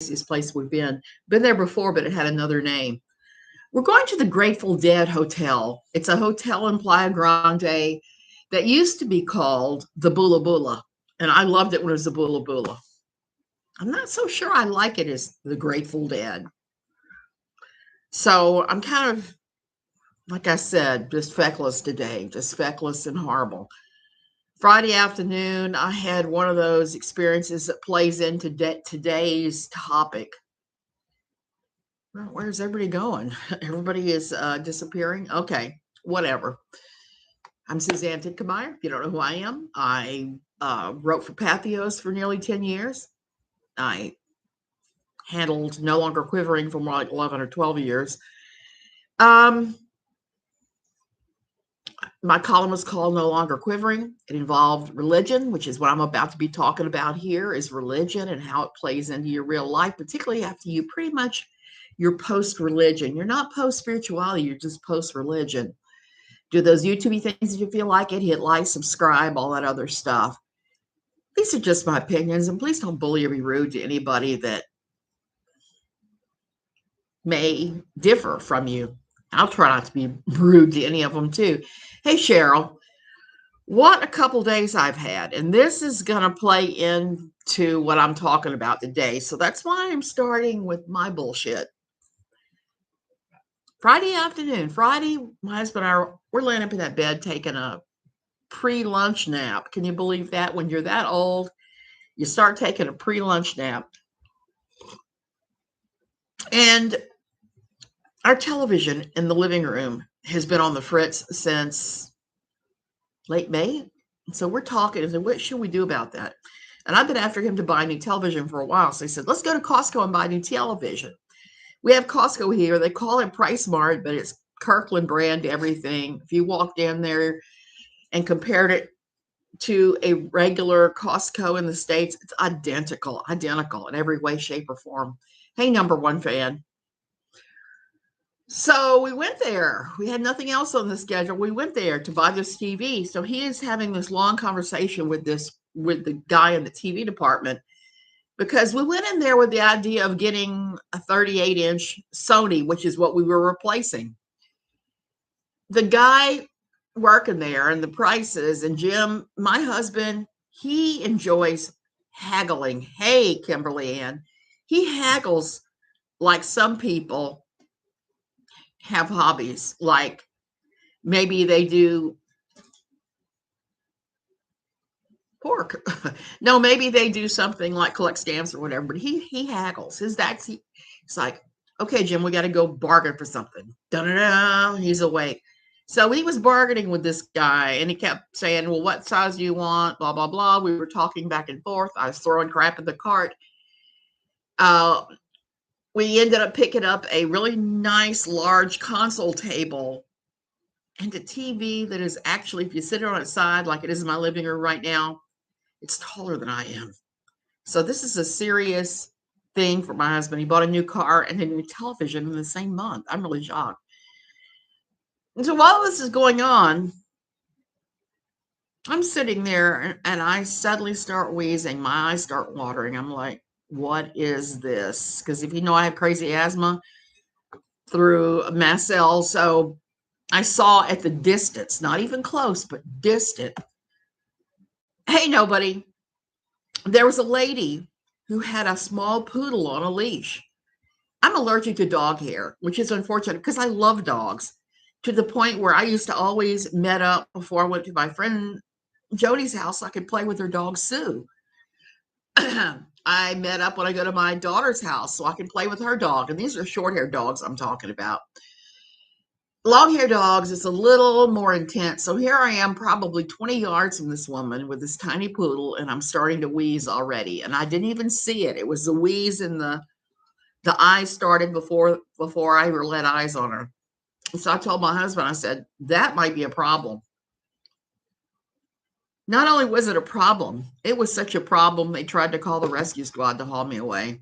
craziest place we've been. Been there before, but it had another name. We're going to the Grateful Dead Hotel. It's a hotel in Playa Grande that used to be called the Bula Bula. And I loved it when it was the Bula Bula. I'm not so sure I like it as the Grateful Dead. So I'm kind of, like I said, just feckless today, just feckless and horrible. Friday afternoon, I had one of those experiences that plays into today's topic. Well, where's everybody going? Everybody is disappearing. Okay, whatever. I'm Suzanne Tidkemeyer. If you don't know who I am, I wrote for Pathos for nearly 10 years. I handled No Longer Quivering for more like 11 or 12 years. My column was called No Longer Quivering. It involved religion, which is what I'm about to be talking about here, is religion and how it plays into your real life, particularly after you're post-religion. You're not post-spirituality, you're just post-religion. Do those YouTube things if you feel like it, hit like, subscribe, all that other stuff. These are just my opinions, and please don't bully or be rude to anybody that may differ from you. I'll try not to be rude to any of them too. Hey, Cheryl, what a couple days I've had, and this is going to play into what I'm talking about today. So that's why I'm starting with my bullshit. Friday afternoon, my husband and I, we're laying up in that bed taking a pre-lunch nap. Can you believe that? When you're that old, you start taking a pre-lunch nap. And our television in the living room has been on the fritz since late May. So we're talking and said, what should we do about that? And I've been after him to buy a new television for a while. So he said, let's go to Costco and buy a new television. We have Costco here. They call it Price Mart, but it's Kirkland brand everything. If you walked in there and compared it to a regular Costco in the States, it's identical in every way, shape, or form. Hey, number one fan. So we went there. We had nothing else on the schedule. We went there to buy this TV. So he is having this long conversation with the guy in the TV department, because we went in there with the idea of getting a 38-inch Sony, which is what we were replacing. The guy working there and the prices, and Jim, my husband, he enjoys haggling. Hey, Kimberly Ann, he haggles like some people have hobbies, like maybe they do pork. No, maybe they do something like collect stamps or whatever, but he haggles. He's like, okay, Jim, we got to go bargain for something. Da-da-da, he's awake. So he was bargaining with this guy, and he kept saying, well, what size do you want? Blah, blah, blah. We were talking back and forth. I was throwing crap in the cart. We ended up picking up a really nice, large console table and a TV that is actually, if you sit it on its side, like it is in my living room right now, it's taller than I am. So this is a serious thing for my husband. He bought a new car and a new television in the same month. I'm really shocked. And so while this is going on, I'm sitting there and I suddenly start wheezing. My eyes start watering. I'm like, what is this? Because if you know, I have crazy asthma through mast cells. So I saw at the distance, not even close, but distant. Hey, nobody. There was a lady who had a small poodle on a leash. I'm allergic to dog hair, which is unfortunate because I love dogs, to the point where I used to always met up before I went to my friend Jody's house so I could play with her dog, Sue. I met up when I go to my daughter's house so I can play with her dog. And these are short-haired dogs I'm talking about. Long-haired dogs, it's a little more intense. So here I am, probably 20 yards from this woman with this tiny poodle, and I'm starting to wheeze already. And I didn't even see it. It was the wheeze and the eyes started before I ever let eyes on her. So I told my husband, I said, that might be a problem. Not only was it a problem, it was such a problem, they tried to call the rescue squad to haul me away.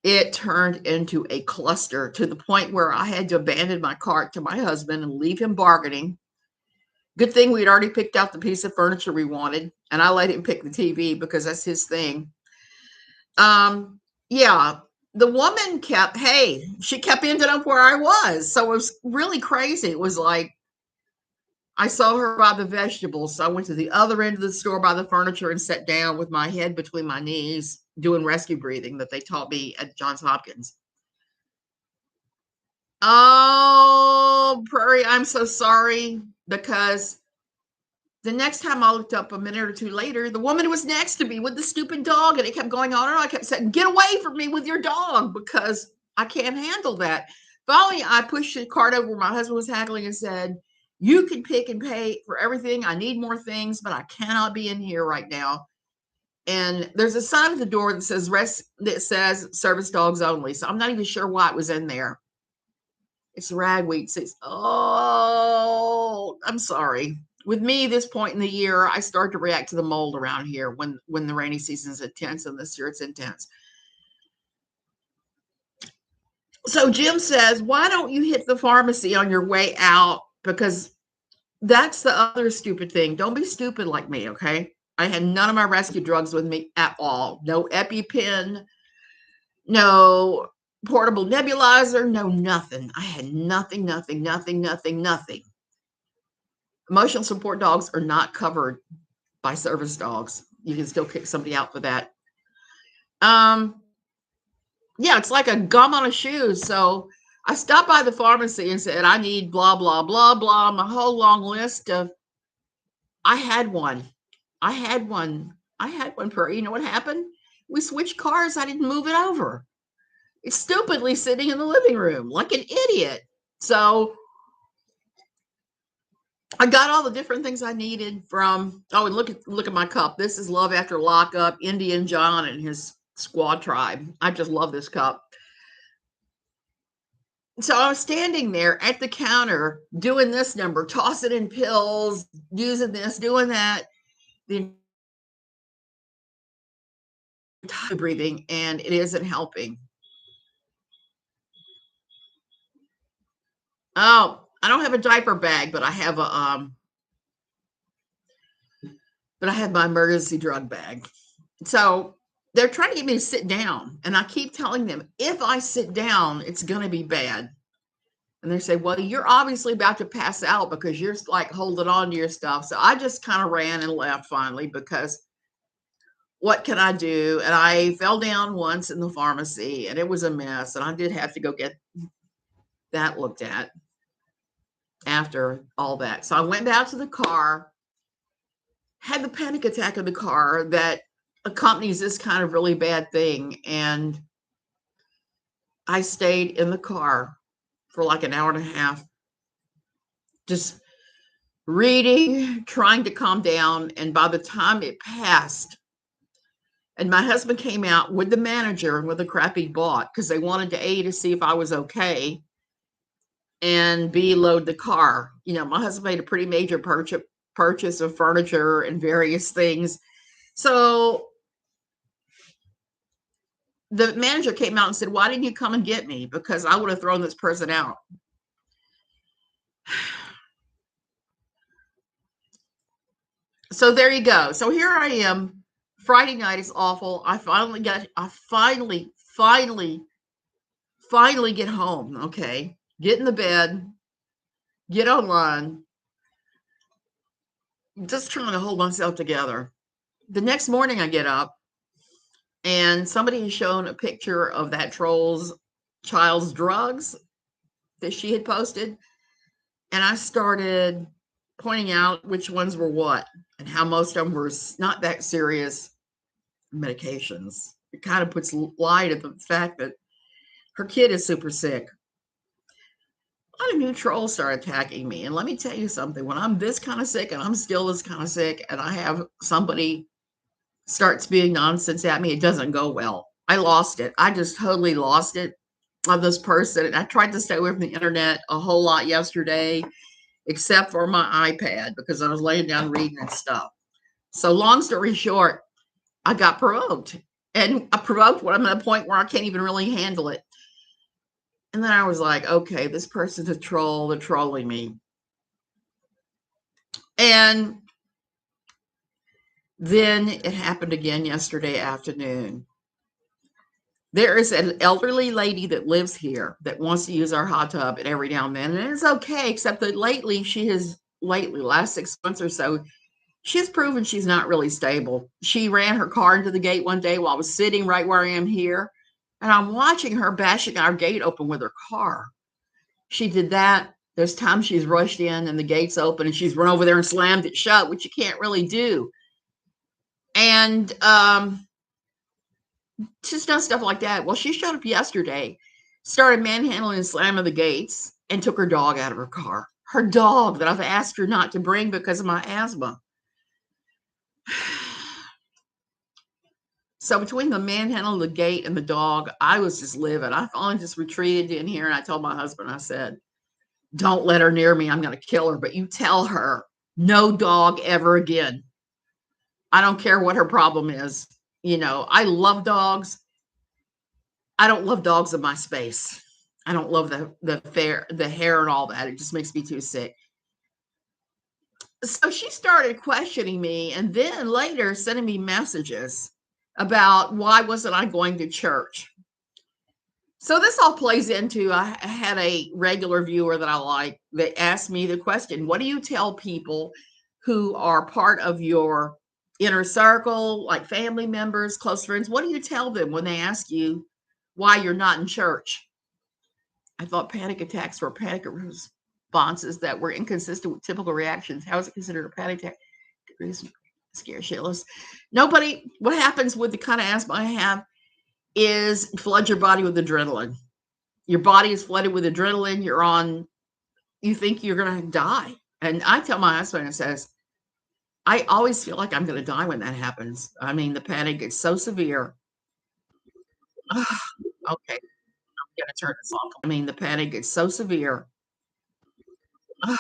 It turned into a cluster to the point where I had to abandon my cart to my husband and leave him bargaining. Good thing we'd already picked out the piece of furniture we wanted, and I let him pick the TV because that's his thing. Yeah, the woman she kept ending up where I was. So it was really crazy. It was like, I saw her buy the vegetables. So I went to the other end of the store by the furniture and sat down with my head between my knees, doing rescue breathing that they taught me at Johns Hopkins. Oh, Prairie, I'm so sorry, because the next time I looked up a minute or two later, the woman was next to me with the stupid dog, and it kept going on, and I kept saying, "Get away from me with your dog," because I can't handle that. Finally, I pushed the cart over where my husband was haggling and said, "You can pick and pay for everything. I need more things, but I cannot be in here right now." And there's a sign at the door that says service dogs only. So I'm not even sure why it was in there. It's ragweed. Oh, I'm sorry. With me, this point in the year, I start to react to the mold around here when the rainy season is intense, and this year it's intense. So Jim says, "Why don't you hit the pharmacy on your way out?" Because that's the other stupid thing. Don't be stupid like me, okay? I had none of my rescue drugs with me at all. No EpiPen, no portable nebulizer, no nothing. I had nothing, nothing, nothing, nothing, nothing. Emotional support dogs are not covered by service dogs. You can still kick somebody out for that. Yeah, it's like a gum on a shoe. So I stopped by the pharmacy and said, "I need blah, blah, blah, blah." My whole long list of, I had one. I had one. I had one per, you know what happened? We switched cars. I didn't move it over. It's stupidly sitting in the living room like an idiot. So I got all the different things I needed from, oh, and look at my cup. This is Love After Lockup, Indian John and his squad tribe. I just love this cup. So I was standing there at the counter doing this number, tossing in pills, using this, doing that, the breathing, and it isn't helping. Oh, I don't have a diaper bag, but I have my emergency drug bag. So they're trying to get me to sit down, and I keep telling them, if I sit down, it's going to be bad. And they say, "Well, you're obviously about to pass out because you're like holding on to your stuff." So I just kind of ran and left finally, because what can I do? And I fell down once in the pharmacy, and it was a mess. And I did have to go get that looked at after all that. So I went back to the car, had the panic attack in the car that accompanies this kind of really bad thing. And I stayed in the car for like an hour and a half, just reading, trying to calm down. And by the time it passed, and my husband came out with the manager and with the crap he bought, because they wanted to A, to see if I was okay, and B, load the car. You know, my husband made a pretty major purchase of furniture and various things. So the manager came out and said, "Why didn't you come and get me? Because I would have thrown this person out." So there you go. So here I am. Friday night is awful. I finally get home. Okay. Get in the bed, get online, just trying to hold myself together. The next morning I get up, and somebody has shown a picture of that troll's child's drugs that she had posted. And I started pointing out which ones were what, and how most of them were not that serious medications. It kind of puts light at the fact that her kid is super sick. A lot of new trolls start attacking me. And let me tell you something, when I'm this kind of sick and I'm still this kind of sick, and I have somebody start spewing nonsense at me, it doesn't go well. I lost it. I just totally lost it of this person. And I tried to stay away from the internet a whole lot yesterday, except for my iPad, because I was laying down reading and stuff. So long story short, I got provoked. And I provoked when I'm at a point where I can't even really handle it. And then I was like, okay, this person's a troll. They're trolling me. And then it happened again yesterday afternoon. There is an elderly lady that lives here that wants to use our hot tub and every now and then, and it's okay, except that lately, last 6 months or so, she's proven she's not really stable. She ran her car into the gate one day while I was sitting right where I am here, and I'm watching her bashing our gate open with her car. She did that. There's times she's rushed in and the gate's open and she's run over there and slammed it shut, which you can't really do. And she's done stuff like that. Well, she showed up yesterday, started manhandling and slamming the gates, and took her dog out of her car. Her dog that I've asked her not to bring because of my asthma. So between the manhandle, the gate, and the dog, I was just livid. I finally just retreated in here and I told my husband, I said, don't let her near me. I'm going to kill her. But you tell her no dog ever again. I don't care what her problem is. You know, I love dogs. I don't love dogs in my space. I don't love the hair and all that. It just makes me too sick. So she started questioning me and then later sending me messages about why wasn't I going to church. So this all plays into, I had a regular viewer that I like that asked me the question, what do you tell people who are part of your inner circle, like family members, close friends? What do you tell them when they ask you why you're not in church? I thought panic attacks were panic responses that were inconsistent with typical reactions. How is it considered a panic attack? Scare shitless. Nobody, what happens with the kind of asthma I have is flood your body with adrenaline. Your body is flooded with adrenaline. You think you're going to die. And I tell my husband, it says, I always feel like I'm going to die when that happens. I mean, the panic is so severe. Okay, I'm going to turn this off. I mean, the panic is so severe. Okay,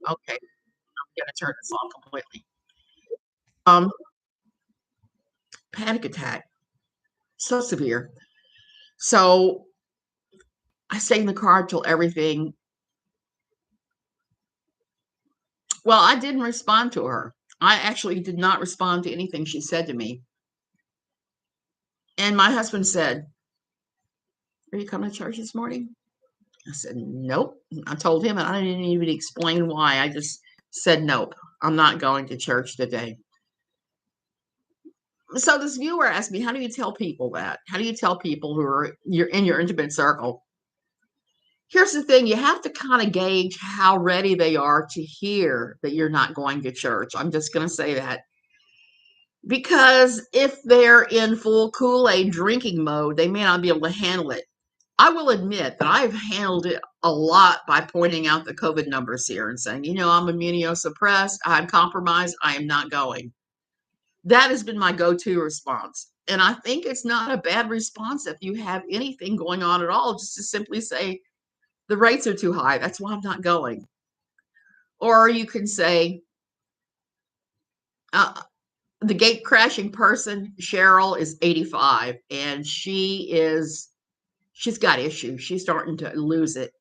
I'm going to turn this off completely. Um, Panic attack, so severe. So I stay in the car till everything. Well, I didn't respond to her. I actually did not respond to anything she said to me. And my husband said, are you coming to church this morning? I said, nope. I told him, and I didn't even explain why. I just said, nope, I'm not going to church today. So this viewer asked me, how do you tell people that? How do you tell people you're in your intimate circle? Here's the thing, you have to kind of gauge how ready they are to hear that you're not going to church. I'm just going to say that. Because if they're in full Kool-Aid drinking mode, they may not be able to handle it. I will admit that I've handled it a lot by pointing out the COVID numbers here and saying, I'm immunosuppressed, I'm compromised, I am not going. That has been my go-to response. And I think it's not a bad response if you have anything going on at all, just to simply say, the rates are too high, that's why I'm not going. Or you can say, the gate crashing person, Cheryl, is 85 and she's got issues. She's starting to lose it.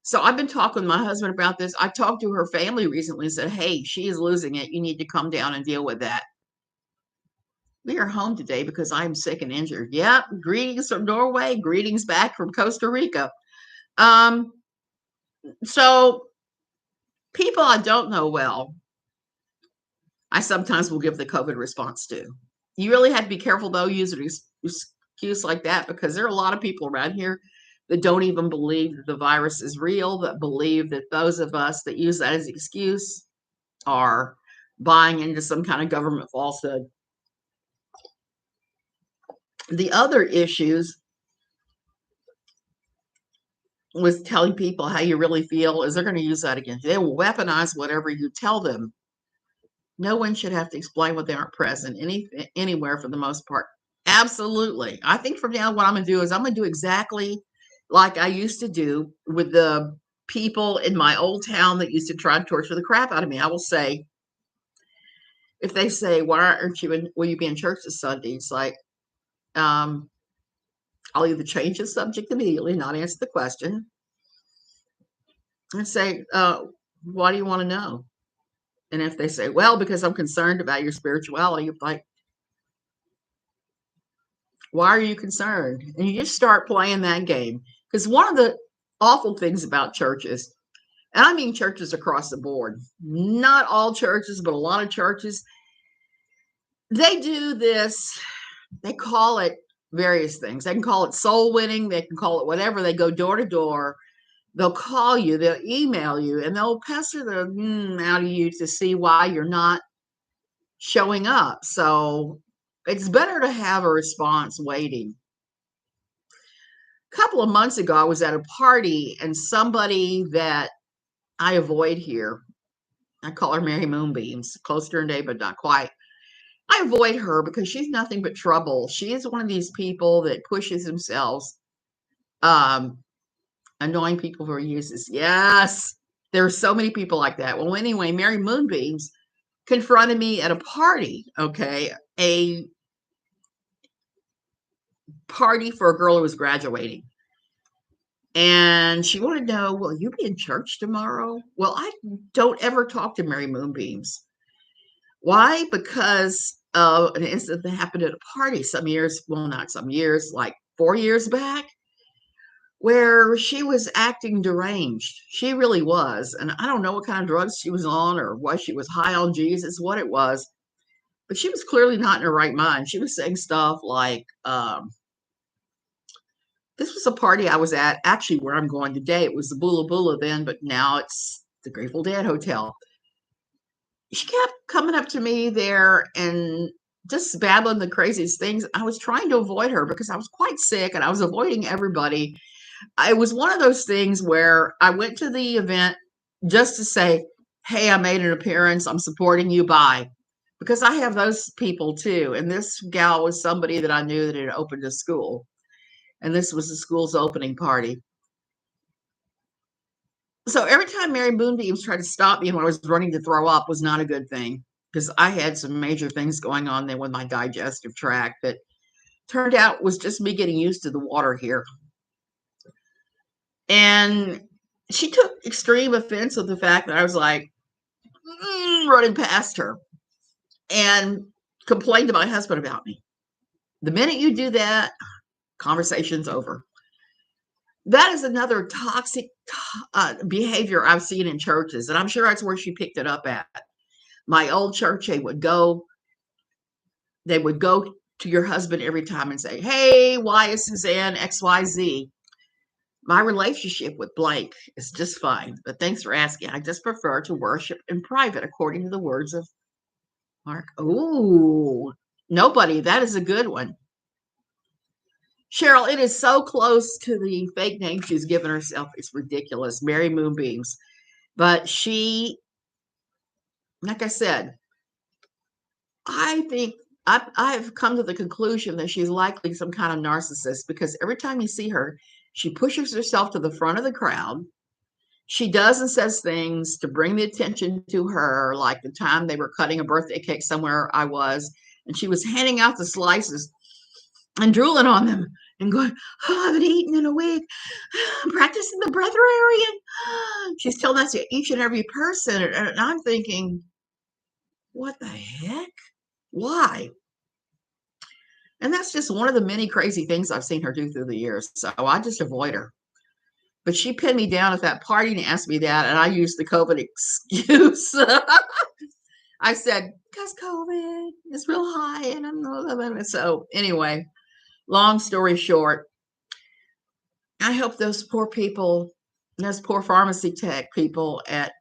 So I've been talking to my husband about this. I talked to her family recently and said, hey, she is losing it. You need to come down and deal with that. We are home today because I am sick and injured. Yep. Greetings from Norway. Greetings back from Costa Rica. So people I don't know well, I sometimes will give the COVID response to. You really have to be careful, though, using an excuse like that, because there are a lot of people around here that don't even believe that the virus is real, that believe that those of us that use that as an excuse are buying into some kind of government falsehood. The other issues with telling people how you really feel is they're going to use that against you. They will weaponize whatever you tell them. No one should have to explain what they aren't present anywhere for the most part. Absolutely. I think from now, what I'm going to do is I'm going to do exactly like I used to do with the people in my old town that used to try to torture the crap out of me. I will say, if they say, why aren't you will you be in church this Sunday? It's like, I'll either change the subject immediately, not answer the question, and say, why do you want to know? And if they say, well, because I'm concerned about your spirituality, you're like, Why are you concerned? And you just start playing that game. Because one of the awful things about churches, and I mean churches across the board, not all churches, but a lot of churches, they do this. They call it various things. They can call it soul winning. They can call it whatever. They go door to door. They'll call you. They'll email you, and they'll pester the out of you to see why you're not showing up. So it's better to have a response waiting. A couple of months ago, I was at a party, and somebody that I avoid here, I call her Mary Moonbeams, close to her name, but not quite. I avoid her because she's nothing but trouble. She is one of these people that pushes themselves, um, annoying people for uses. Yes, there are so many people like that. Well, anyway, Mary Moonbeams confronted me at a party, okay, a party for a girl who was graduating. And she wanted to know, will you be in church tomorrow? Well, I don't ever talk to Mary Moonbeams. Why? Because of an incident that happened at a party some years, well, not some years, like 4 years back, where she was acting deranged. She really was. And I don't know what kind of drugs she was on or what she was high on Jesus, what it was, but she was clearly not in her right mind. She was saying stuff like, this was a party I was at, actually, where I'm going today. It was the Bula Bula then, but now it's the Grateful Dead Hotel. She kept coming up to me there and just babbling the craziest things. I was trying to avoid her because I was quite sick and I was avoiding everybody. It was one of those things where I went to the event just to say, hey, I made an appearance. I'm supporting you. Bye. Because I have those people too. And this gal was somebody that I knew that had opened a school. And this was the school's opening party. So every time Mary Moonbeams tried to stop me when I was running to throw up was not a good thing because I had some major things going on then with my digestive tract that turned out was just me getting used to the water here. And she took extreme offense with the fact that I was like running past her and complained to my husband about me. The minute you do that, conversation's over. That is another toxic behavior I've seen in churches, and I'm sure that's where she picked it up at. My old church, they would go to your husband every time and say, hey, why is Suzanne XYZ? My relationship with blank is just fine, but thanks for asking. I just prefer to worship in private, according to the words of Mark. Ooh, nobody. That is a good one. Cheryl, it is so close to the fake name she's given herself. It's ridiculous. Mary Moonbeams. But she, like I said, I think I've come to the conclusion that she's likely some kind of narcissist because every time you see her, she pushes herself to the front of the crowd. She does and says things to bring the attention to her, like the time they were cutting a birthday cake somewhere I was, and she was handing out the slices and drooling on them and going, oh, I haven't eaten in a week. I'm practicing the breatharian. She's telling us to each and every person. And I'm thinking, what the heck? Why? And that's just one of the many crazy things I've seen her do through the years. So I just avoid her. But she pinned me down at that party and asked me that. And I used the COVID excuse. I said, because COVID is real high. And I'm not. So anyway, long story short, I hope those poor people, those poor pharmacy tech people at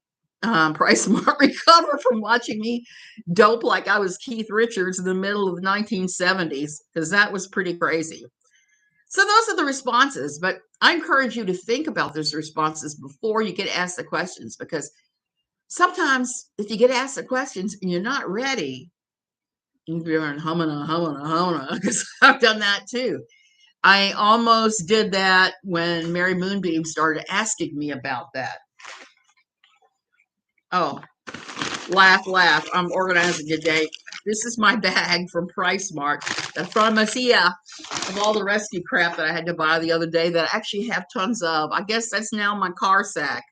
Price Mart recover from watching me dope like I was Keith Richards in the middle of the 1970s, because that was pretty crazy. So those are the responses, but I encourage you to think about those responses before you get asked the questions, because sometimes if you get asked the questions and you're not ready, you're in humana, because I've done that too. I almost did that when Mary Moonbeam started asking me about that. Oh, laugh. I'm organizing today. This is my bag from Price Mart, the pharmacia of all the rescue crap that I had to buy the other day that I actually have tons of. I guess that's now my car sack.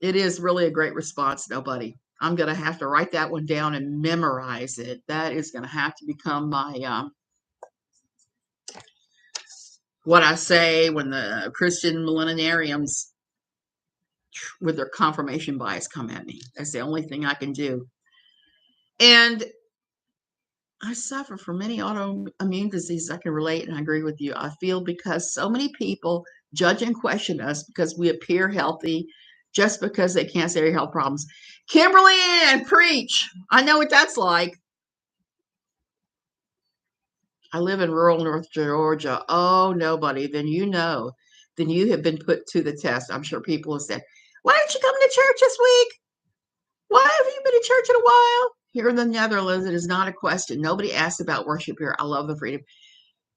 It is really a great response, nobody. I'm going to have to write that one down and memorize it. That is going to have to become my what I say when the Christian millenarians with their confirmation bias come at me. That's the only thing I can do. And I suffer from many autoimmune diseases. I can relate, and I agree with you. I feel because so many people judge and question us because we appear healthy just because they can't say their health problems. Kimberly Ann, preach. I know what that's like. I live in rural North Georgia. Oh, nobody. Then you know. Then you have been put to the test. I'm sure people have said, why didn't you come to church this week? Why have you been to church in a while? Here in the Netherlands, it is not a question. Nobody asks about worship here. I love the freedom.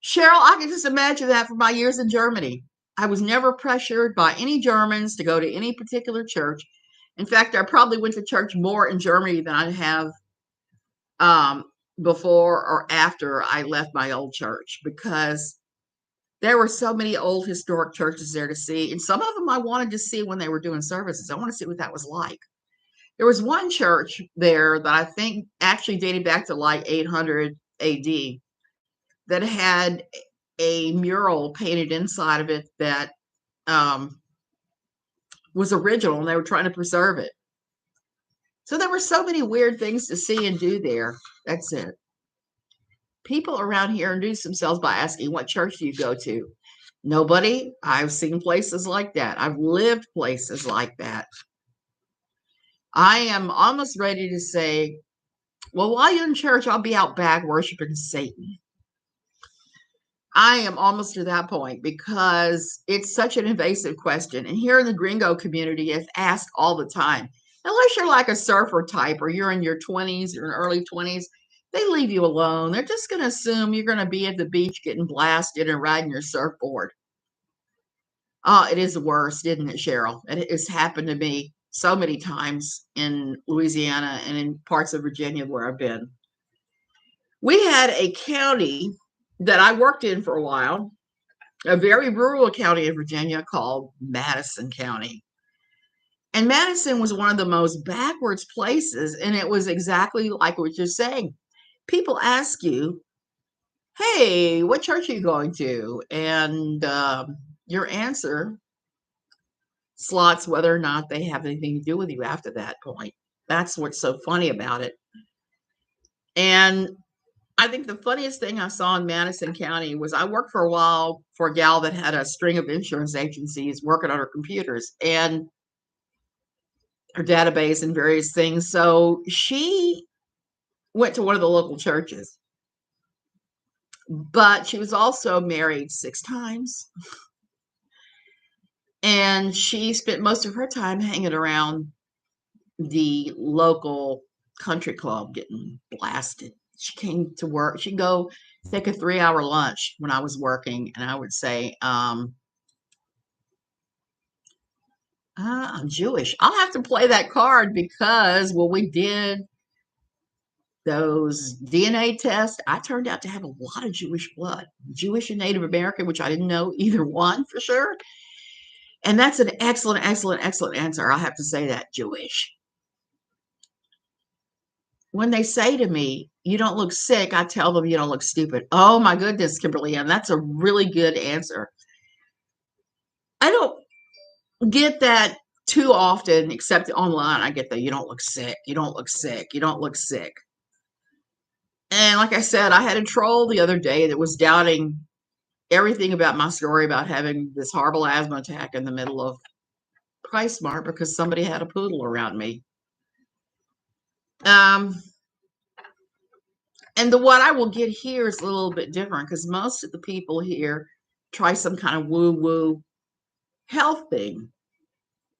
Cheryl, I can just imagine that from my years in Germany. I was never pressured by any Germans to go to any particular church. In fact, I probably went to church more in Germany than I have um, before or after I left my old church, because there were so many old historic churches there to see. And some of them I wanted to see when they were doing services. I want to see what that was like. There was one church there that I think actually dated back to like 800 AD that had a mural painted inside of it that um, was original, and they were trying to preserve it. So there were so many weird things to see and do there. That's it. People around here introduce themselves by asking, what church do you go to? Nobody. I've seen places like that. I've lived places like that. I am almost ready to say, well, while you're in church, I'll be out back worshiping Satan. I am almost to that point because it's such an invasive question. And here in the gringo community, it's asked all the time. Unless you're like a surfer type or you're in your 20s or early 20s, they leave you alone. They're just going to assume you're going to be at the beach getting blasted and riding your surfboard. Oh, it is the worst, isn't it, Cheryl? It has happened to me so many times in Louisiana and in parts of Virginia where I've been. We had a county that I worked in for a while, a very rural county in Virginia called Madison County. And Madison was one of the most backwards places. And it was exactly like what you're saying. People ask you, hey, what church are you going to? And your answer slots whether or not they have anything to do with you after that point. That's what's so funny about it. And I think the funniest thing I saw in Madison County was I worked for a while for a gal that had a string of insurance agencies working on her computers and her database and various things. So she went to one of the local churches, but she was also married 6 times. And she spent most of her time hanging around the local country club getting blasted. She came to work. She'd go take a 3-hour lunch when I was working, and I would say, I'm Jewish. I'll have to play that card because when we did those DNA tests, I turned out to have a lot of Jewish blood, Jewish and Native American, which I didn't know either one for sure. And that's an excellent, excellent, excellent answer. I'll have to say that, Jewish. When they say to me, you don't look sick, I tell them you don't look stupid. Oh my goodness, Kimberly Ann, that's a really good answer. I don't get that too often, except online. I get that you don't look sick, you don't look sick, you don't look sick. And like I said, I had a troll the other day that was doubting everything about my story about having this horrible asthma attack in the middle of PriceSmart because somebody had a poodle around me. Um, and what I will get here is a little bit different because most of the people here try some kind of woo-woo health thing.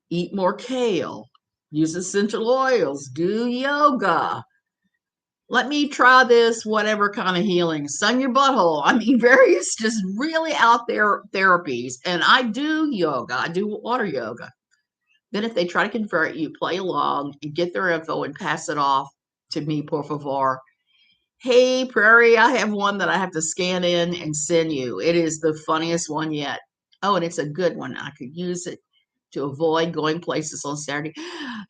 Eat more kale, use essential oils, do yoga. Let me try this, whatever kind of healing, sun your butthole. I mean, various just really out there therapies. And I do yoga, I do water yoga. Then if they try to convert you, play along and get their info and pass it off to me, por favor. Hey, Prairie, I have one that I have to scan in and send you. It is the funniest one yet. Oh, and it's a good one. I could use it to avoid going places on Saturday.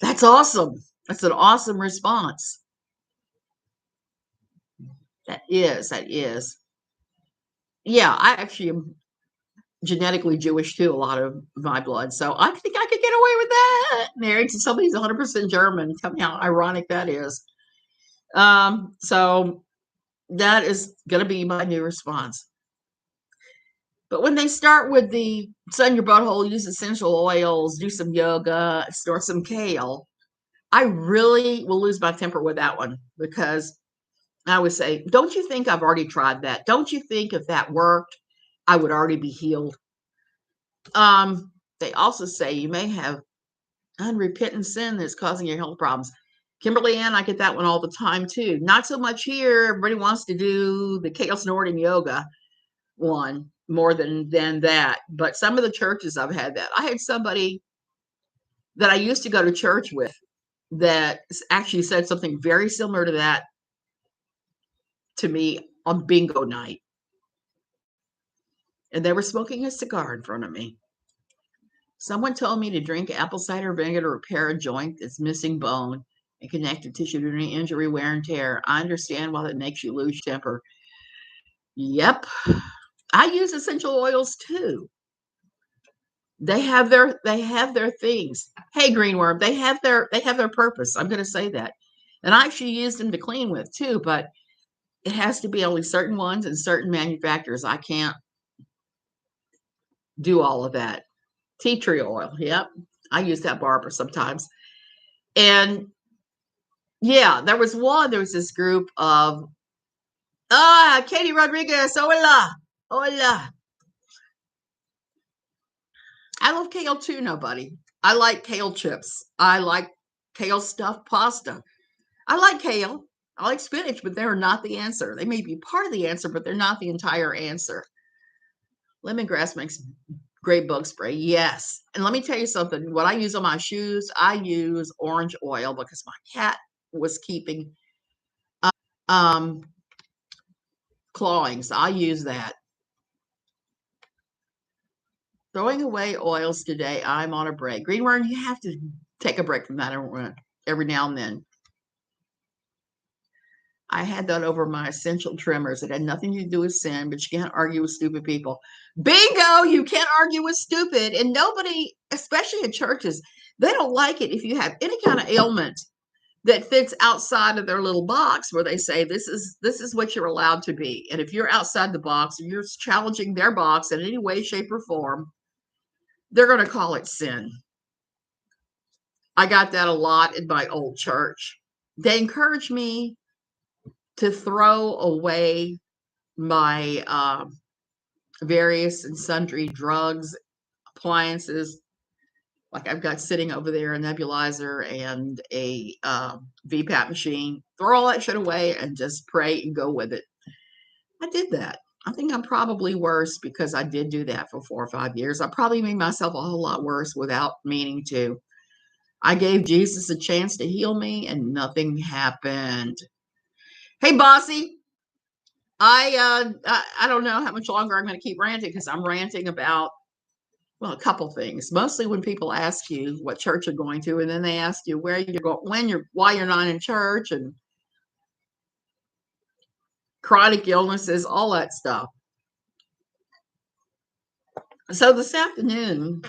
That's awesome. That's an awesome response. That is. Yeah, I actually am genetically Jewish too, a lot of my blood. So I think I could get away with that. Married to somebody who's 100% German. Tell me how ironic that is. So that is going to be my new response. But when they start with the sun your butthole, use essential oils, do some yoga, snort some kale, I really will lose my temper with that one, because I would say, don't you think I've already tried that? Don't you think if that worked, I would already be healed? They also say you may have unrepentant sin that's causing your health problems. Kimberly Ann, I get that one all the time too. Not so much here. Everybody wants to do the kale snorting yoga one more than that. But some of the churches I've had that. I had somebody that I used to go to church with that actually said something very similar to that to me on bingo night. And they were smoking a cigar in front of me. Someone told me to drink apple cider vinegar to repair a joint that's missing bone and connective tissue to any injury, wear, and tear. I understand why that makes you lose temper. Yep. I use essential oils too. They have their things. Hey, greenworm, they have their purpose. I'm going to say that. And I actually use them to clean with too, but it has to be only certain ones and certain manufacturers. I can't do all of that. Tea tree oil. Yep. I use that, Barbara, sometimes. And yeah, there was this group of Katie Rodriguez, hola, hola. I love kale too, nobody. I like kale chips. I like kale stuffed pasta. I like kale. I like spinach, but they're not the answer. They may be part of the answer, but they're not the entire answer. Lemongrass makes great bug spray. Yes. And let me tell you something. What I use on my shoes, I use orange oil because my cat was keeping um clawing. So I use that. Throwing away oils today. I'm on a break. Greenworm, you have to take a break from that every now and then. I had that over my essential trimmers. It had nothing to do with sin, but you can't argue with stupid people. Bingo! You can't argue with stupid. And nobody, especially in churches, they don't like it if you have any kind of ailment that fits outside of their little box where they say this is what you're allowed to be. And if you're outside the box and you're challenging their box in any way, shape, or form, they're going to call it sin. I got that a lot in my old church. They encouraged me to throw away my various and sundry drugs, appliances, like I've got sitting over there, a nebulizer and a VPAP machine. Throw all that shit away and just pray and go with it. I did that. I think I'm probably worse because I did do that for 4 or 5 years. I probably made myself a whole lot worse without meaning to. I gave Jesus a chance to heal me and nothing happened. Hey, Bossy, I don't know how much longer I'm going to keep ranting because I'm ranting about, well, a couple things. Mostly when people ask you what church you're going to, and then they ask you where you're going, why you're not in church, and chronic illnesses, all that stuff. So this afternoon,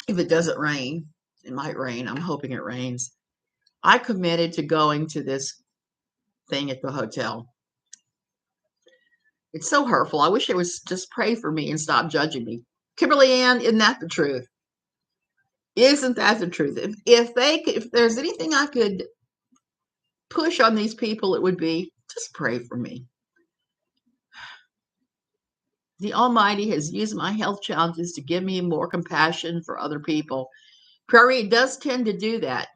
if it doesn't rain, it might rain. I'm hoping it rains. I committed to going to this thing at the hotel. It's so hurtful. I wish they would just pray for me and stop judging me. Kimberly Ann, isn't that the truth? Isn't that the truth? If there's anything I could push on these people, it would be just pray for me. The Almighty has used my health challenges to give me more compassion for other people. Prairie does tend to do that.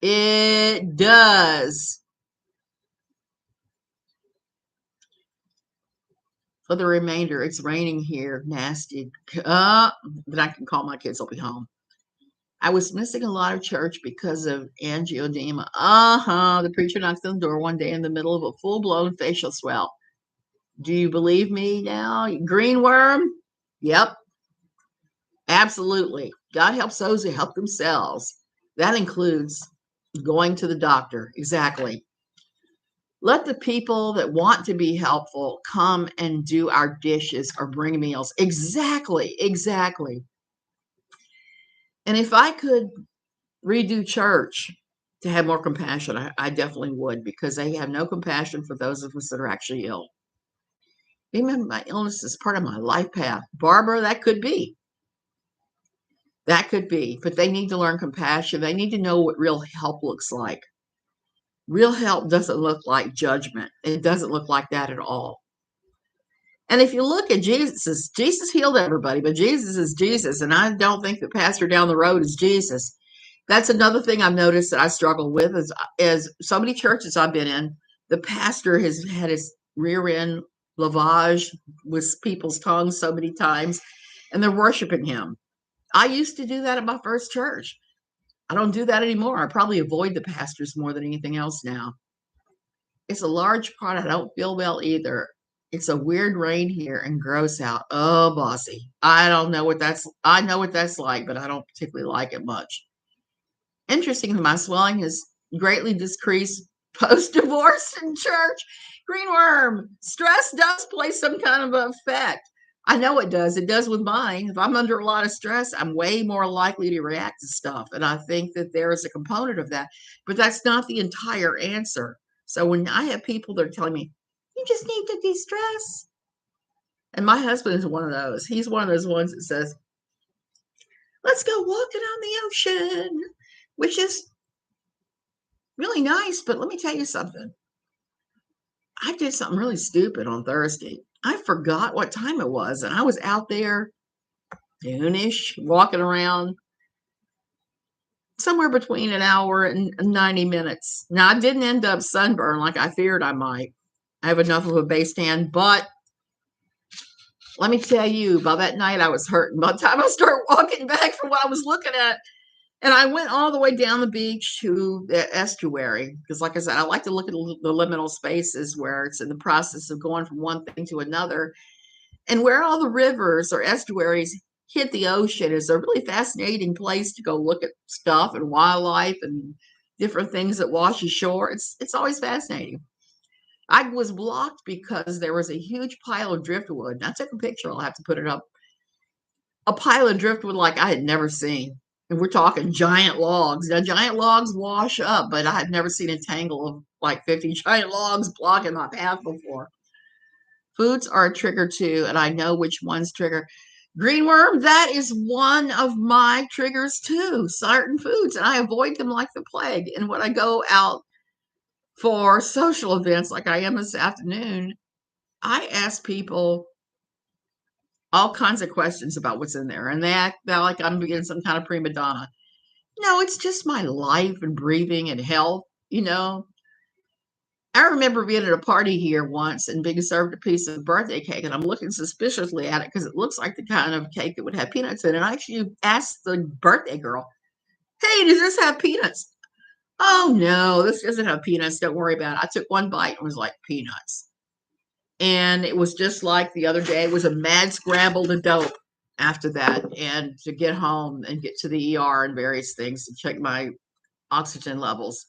It does. For the remainder, it's raining here. Nasty. But I can call my kids. I'll be home. I was missing a lot of church because of angioedema. The preacher knocks on the door one day in the middle of a full-blown facial swell. Do you believe me now? Greenworm? Yep. Absolutely. God helps those who help themselves. That includes going to the doctor. Exactly. Let the people that want to be helpful come and do our dishes or bring meals. Exactly, exactly. And if I could redo church to have more compassion, I definitely would, because they have no compassion for those of us that are actually ill. Even my illness is part of my life path. Barbara, that could be. That could be. But they need to learn compassion. They need to know what real help looks like. Real help doesn't look like judgment. It doesn't look like that at all. And if you look at Jesus, Jesus healed everybody, but Jesus is Jesus. And I don't think the pastor down the road is Jesus. That's another thing I've noticed that I struggle with is so many churches I've been in, the pastor has had his rear end lavage with people's tongues so many times, and they're worshiping him. I used to do that at my first church. I don't do that anymore. I probably avoid the pastors more than anything else now. It's a large part. I don't feel well either. It's a weird rain here and gross out. Oh, bossy. I know what that's like, but I don't particularly like it much. Interesting, my swelling has greatly decreased post-divorce in church. Greenworm, stress does play some kind of effect. I know it does. It does with mine. If I'm under a lot of stress, I'm way more likely to react to stuff. And I think that there is a component of that, but that's not the entire answer. So when I have people that are telling me, you just need to de-stress. And my husband is one of those. He's one of those ones that says, let's go walking on the ocean, which is really nice. But let me tell you something. I did something really stupid on Thursday. I forgot what time it was, and I was out there noonish walking around somewhere between an hour and 90 minutes. Now, I didn't end up sunburned like I feared I might. I have enough of a base tan, but let me tell you, by that night I was hurting. By the time I started walking back from what I was looking at, and I went all the way down the beach to the estuary because, like I said, I like to look at the liminal spaces where it's in the process of going from one thing to another. And where all the rivers or estuaries hit the ocean is a really fascinating place to go look at stuff and wildlife and different things that wash ashore. It's always fascinating. I was blocked because there was a huge pile of driftwood. And I took a picture. I'll have to put it up. A pile of driftwood like I had never seen. And we're talking giant logs. Now, giant logs wash up, but I had never seen a tangle of like 50 giant logs blocking my path before. Foods are a trigger too, and I know which ones trigger. Greenworm, that is one of my triggers too. Certain foods, and I avoid them like the plague. And when I go out for social events like I am this afternoon, I ask people all kinds of questions about what's in there, and they act like I'm being some kind of prima donna. No, it's just my life and breathing and health, you know. I remember being at a party here once and being served a piece of birthday cake, and I'm looking suspiciously at it because it looks like the kind of cake that would have peanuts in it. And I actually asked the birthday girl, hey, does this have peanuts? Oh, no, this doesn't have peanuts. Don't worry about it. I took one bite and was like, peanuts. And it was just like the other day. It was a mad scramble to dope after that and to get home and get to the ER and various things to check my oxygen levels.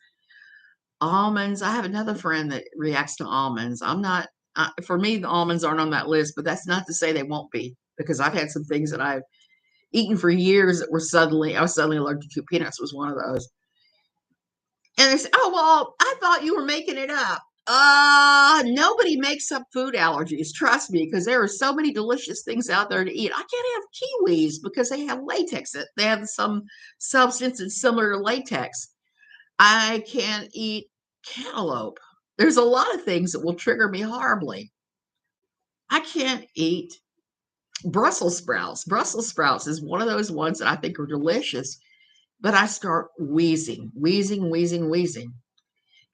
Almonds, I have another friend that reacts to almonds. I'm not, for me, the almonds aren't on that list, but that's not to say they won't be because I've had some things that I've eaten for years that I was suddenly allergic to. Peanuts was one of those. And they say, oh, well, I thought you were making it up. Nobody makes up food allergies. Trust me, because there are so many delicious things out there to eat. I can't have kiwis because they have latex. They have some substance that's similar to latex. I can't eat cantaloupe. There's a lot of things that will trigger me horribly. I can't eat Brussels sprouts. Brussels sprouts is one of those ones that I think are delicious, but I start wheezing, wheezing, wheezing, wheezing.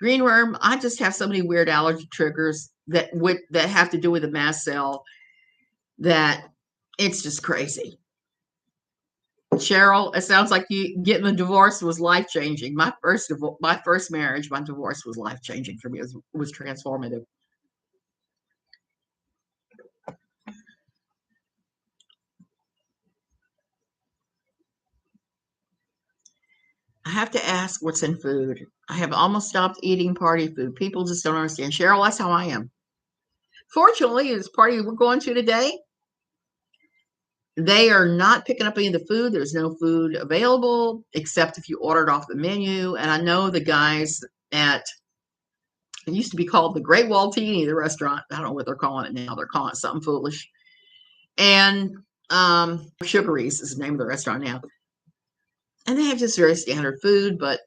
Greenworm, I just have so many weird allergy triggers that have to do with the mast cell that it's just crazy. Cheryl, it sounds like you getting the divorce was life changing. My first marriage, my divorce was life changing for me. It was transformative. I have to ask what's in food. I have almost stopped eating party food. People just don't understand. Cheryl, that's how I am. Fortunately, this party we're going to today, they are not picking up any of the food. There's no food available except if you ordered off the menu. And I know the guys at, it used to be called the Great Waltini, the restaurant. I don't know what they're calling it now. They're calling it something foolish. And Sugaries is the name of the restaurant now. And they have just very standard food, but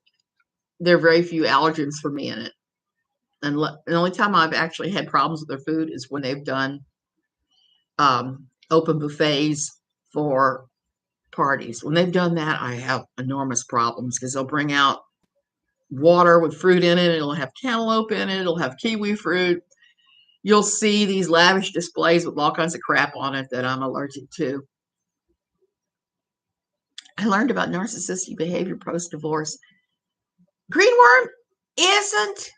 there are very few allergens for me in it. And the only time I've actually had problems with their food is when they've done open buffets for parties. When they've done that, I have enormous problems because they'll bring out water with fruit in it. It'll have cantaloupe in it. It'll have kiwi fruit. You'll see these lavish displays with all kinds of crap on it that I'm allergic to. I learned about narcissistic behavior post-divorce. Greenworm, isn't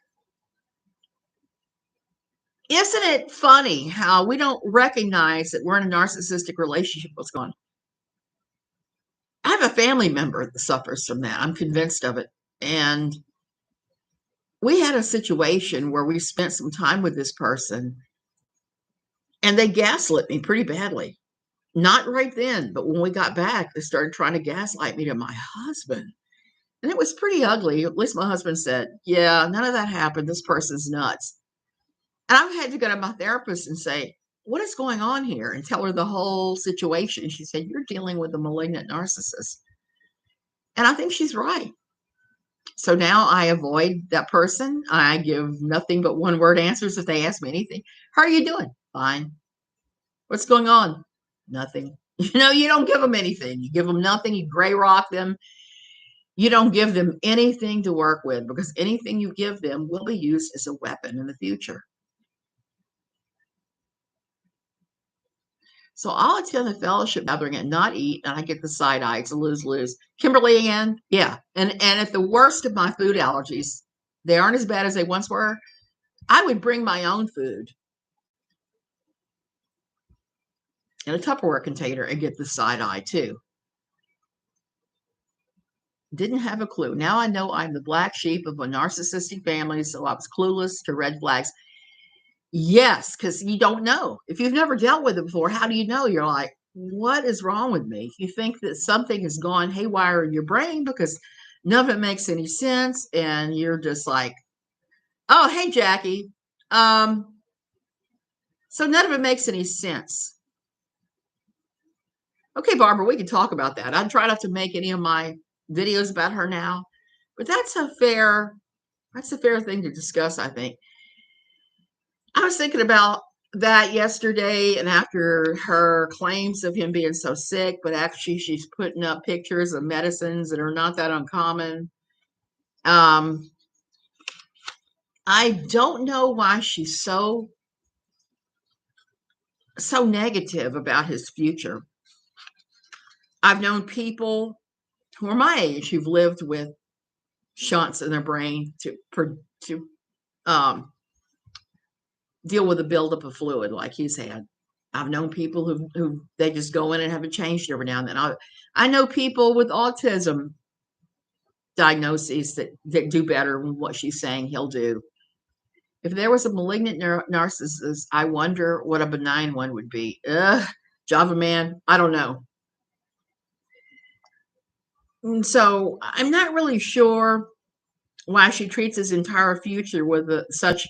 it funny how we don't recognize that we're in a narcissistic relationship? What's going on? I have a family member that suffers from that. I'm convinced of it. And we had a situation where we spent some time with this person and they gaslit me pretty badly. Not right then, but when we got back, they started trying to gaslight me to my husband. And it was pretty ugly. At least my husband said, yeah, none of that happened. This person's nuts. And I've had to go to my therapist and say, what is going on here? And tell her the whole situation. She said, you're dealing with a malignant narcissist. And I think she's right. So now I avoid that person. I give nothing but one word answers if they ask me anything. How are you doing? Fine. What's going on? Nothing. You don't give them anything. You give them nothing. You gray rock them. You don't give them anything to work with because anything you give them will be used as a weapon in the future. So I'll attend the fellowship gathering and not eat, and I get the side eye. It's a lose-lose. Kimberly again, yeah. And at the worst of my food allergies, they aren't as bad as they once were. I would bring my own food in a Tupperware container and get the side eye too. Didn't have a clue. Now I know I'm the black sheep of a narcissistic family, so I was clueless to red flags. Yes, because you don't know. If you've never dealt with it before, how do you know? You're like, what is wrong with me? You think that something has gone haywire in your brain because none of it makes any sense. And you're just like, oh, hey, Jackie. So none of it makes any sense. Okay, Barbara, we can talk about that. I try not to make any of my videos about her now, but that's a fair thing to discuss, I think. I was thinking about that yesterday, and after her claims of him being so sick, but actually she's putting up pictures of medicines that are not that uncommon. I don't know why she's so negative about his future. I've known people who are my age who've lived with shunts in their brain to deal with a buildup of fluid like he's had. I've known people who they just go in and have it changed every now and then. I know people with autism diagnoses that do better than what she's saying he'll do. If there was a malignant narcissist, I wonder what a benign one would be. Java man, I don't know. And so I'm not really sure why she treats his entire future with such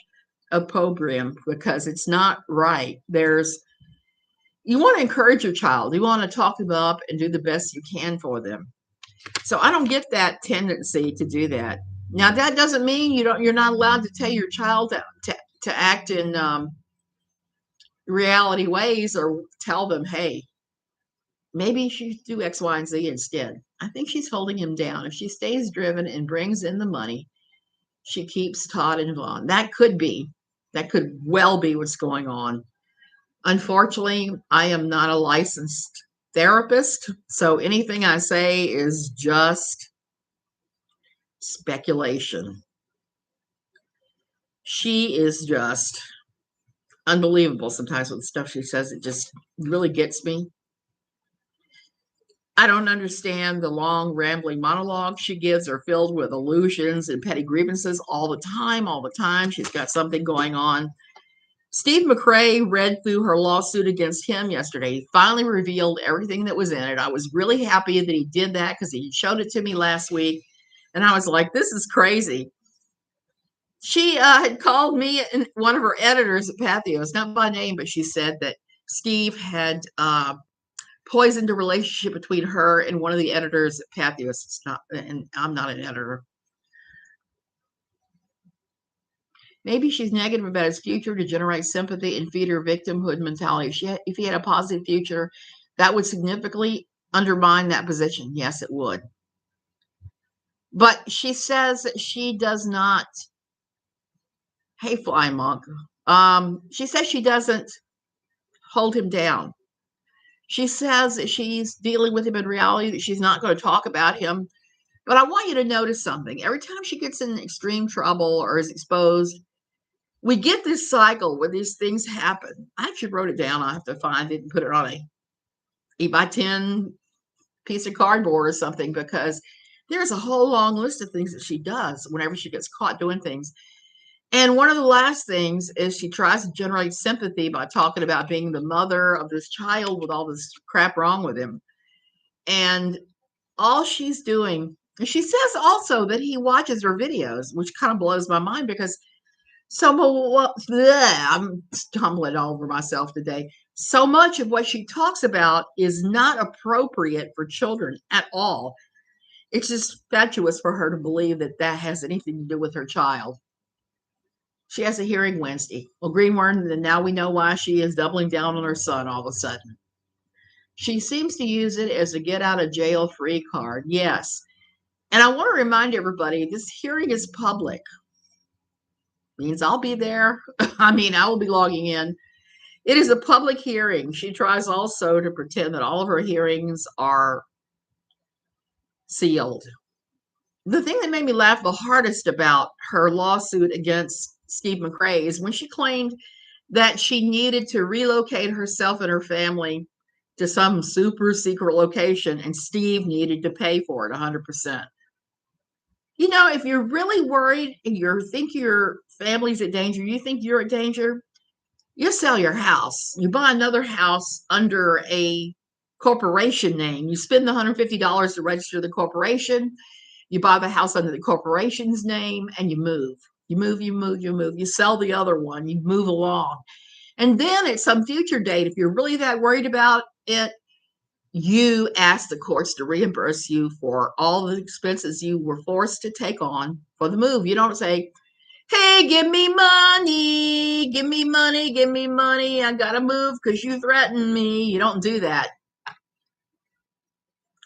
opprobrium, because it's not right. You want to encourage your child. You want to talk them up and do the best you can for them. So I don't get that tendency to do that. Now that doesn't mean you're not allowed to tell your child to act in reality ways, or tell them, hey, maybe you should do X, Y, and Z instead. I think she's holding him down. If she stays driven and brings in the money, she keeps Todd and Vaughn. That could well be what's going on. Unfortunately, I am not a licensed therapist, so anything I say is just speculation. She is just unbelievable sometimes with the stuff she says. It just really gets me. I don't understand the long, rambling monologues she gives are filled with illusions and petty grievances all the time, all the time. She's got something going on. Steve McRae read through her lawsuit against him yesterday. He finally revealed everything that was in it. I was really happy that he did that because he showed it to me last week. And I was like, this is crazy. She had called me and one of her editors at Pathos, not by name, but she said that Steve had poisoned a relationship between her and one of the editors at Pathos. It's not, and I'm not an editor. Maybe she's negative about his future to generate sympathy and feed her victimhood mentality. If he had a positive future, that would significantly undermine that position. Yes, it would. But she says that she does not. Hey, Fly Monk. She says she doesn't hold him down. She says that she's dealing with him in reality, that she's not going to talk about him. But I want you to notice something. Every time she gets in extreme trouble or is exposed, we get this cycle where these things happen. I actually wrote it down. I have to find it and put it on a 8x10 piece of cardboard or something, because there's a whole long list of things that she does whenever she gets caught doing things. And one of the last things is she tries to generate sympathy by talking about being the mother of this child with all this crap wrong with him. And all she's doing, and she says also that he watches her videos, which kind of blows my mind because I'm stumbling over myself today. So much of what she talks about is not appropriate for children at all. It's just fatuous for her to believe that that has anything to do with her child. She has a hearing Wednesday. Well, Greenworm, then now we know why she is doubling down on her son all of a sudden. She seems to use it as a get out of jail free card. Yes. And I want to remind everybody this hearing is public. Means I'll be there. I will be logging in. It is a public hearing. She tries also to pretend that all of her hearings are sealed. The thing that made me laugh the hardest about her lawsuit against Steve McRae is when she claimed that she needed to relocate herself and her family to some super secret location and Steve needed to pay for it 100%. If you're really worried and you think your family's in danger, you think you're in danger, you sell your house. You buy another house under a corporation name. You spend the $150 to register the corporation. You buy the house under the corporation's name and you move. You move, you move, you move. You sell the other one. You move along. And then at some future date, if you're really that worried about it, you ask the courts to reimburse you for all the expenses you were forced to take on for the move. You don't say, hey, give me money, give me money, give me money. I got to move because you threatened me. You don't do that.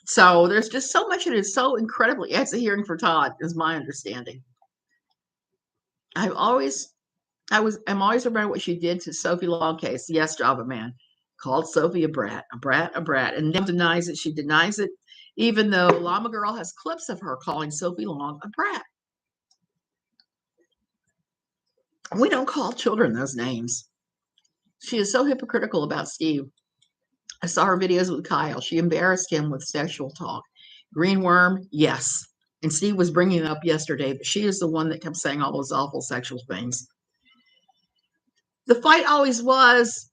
So there's just so much. It is so incredibly. It's a hearing for Todd, is my understanding. I'm always remembering what she did to Sophie Longcase. Yes, Java Man called Sophie a brat, a brat, a brat, and then denies it. She denies it, even though Llama Girl has clips of her calling Sophie Long a brat. We don't call children those names. She is so hypocritical about Steve. I saw her videos with Kyle. She embarrassed him with sexual talk. Greenworm, yes. And Steve was bringing it up yesterday, but she is the one that kept saying all those awful sexual things. The fight always was,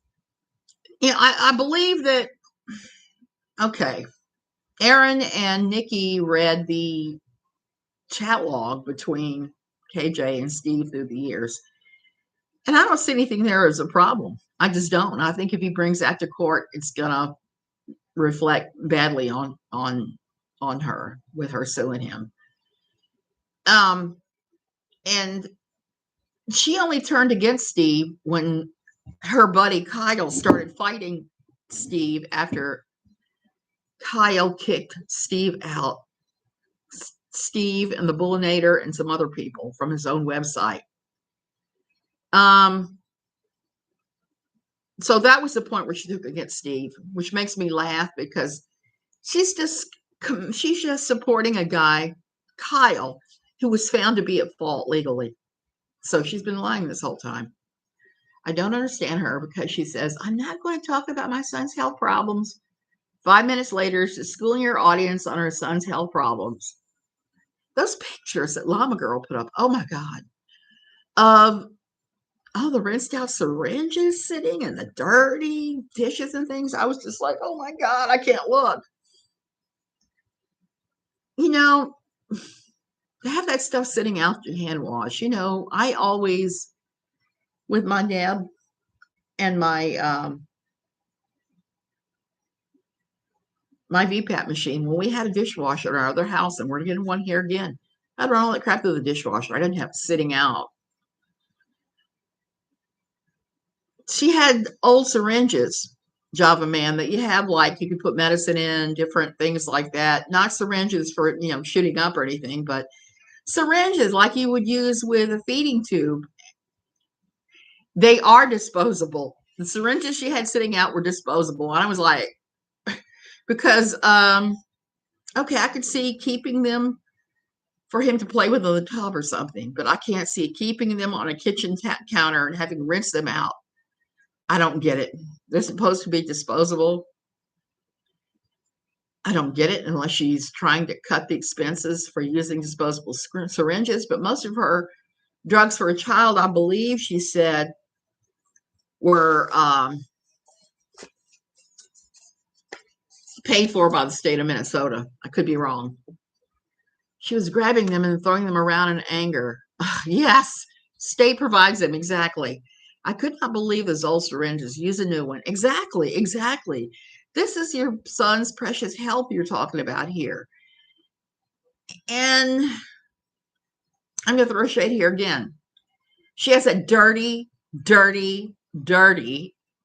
I believe that, okay, Aaron and Nikki read the chat log between KJ and Steve through the years. And I don't see anything there as a problem. I just don't. I think if he brings that to court, it's going to reflect badly on her with her suing him. And she only turned against Steve when her buddy Kyle started fighting Steve after Kyle kicked Steve out. Steve and the Bullinator and some other people from his own website. So that was the point where she took against Steve, which makes me laugh because she's just supporting a guy, Kyle, who was found to be at fault legally. So she's been lying this whole time. I don't understand her because she says, I'm not going to talk about my son's health problems. 5 minutes later, she's schooling her audience on her son's health problems. Those pictures that Llama Girl put up, oh my God. Of the rinsed out syringes sitting and the dirty dishes and things. I was just like, oh my God, I can't look. You know, to have that stuff sitting out your hand wash, I always, with my dad and my VPAP machine, when we had a dishwasher at our other house, and we're getting one here again, I'd run all that crap through the dishwasher. I didn't have it sitting out. She had old syringes, Java Man, that you have, like you could put medicine in, different things like that. Not syringes for shooting up or anything, but syringes like you would use with a feeding tube. They are disposable. The syringes she had sitting out were disposable, and I was like, because okay, I could see keeping them for him to play with on the tub or something, but I can't see keeping them on a kitchen counter and having rinsed them out. I don't get it. They're supposed to be disposable. I don't get it unless she's trying to cut the expenses for using disposable syringes. But most of her drugs for a child, I believe she said, were paid for by the state of Minnesota. I could be wrong. She was grabbing them and throwing them around in anger. Yes, state provides them. Exactly. I could not believe those old syringes. Use a new one. Exactly. This is your son's precious health you're talking about here. And I'm going to throw shade here again. She has a dirty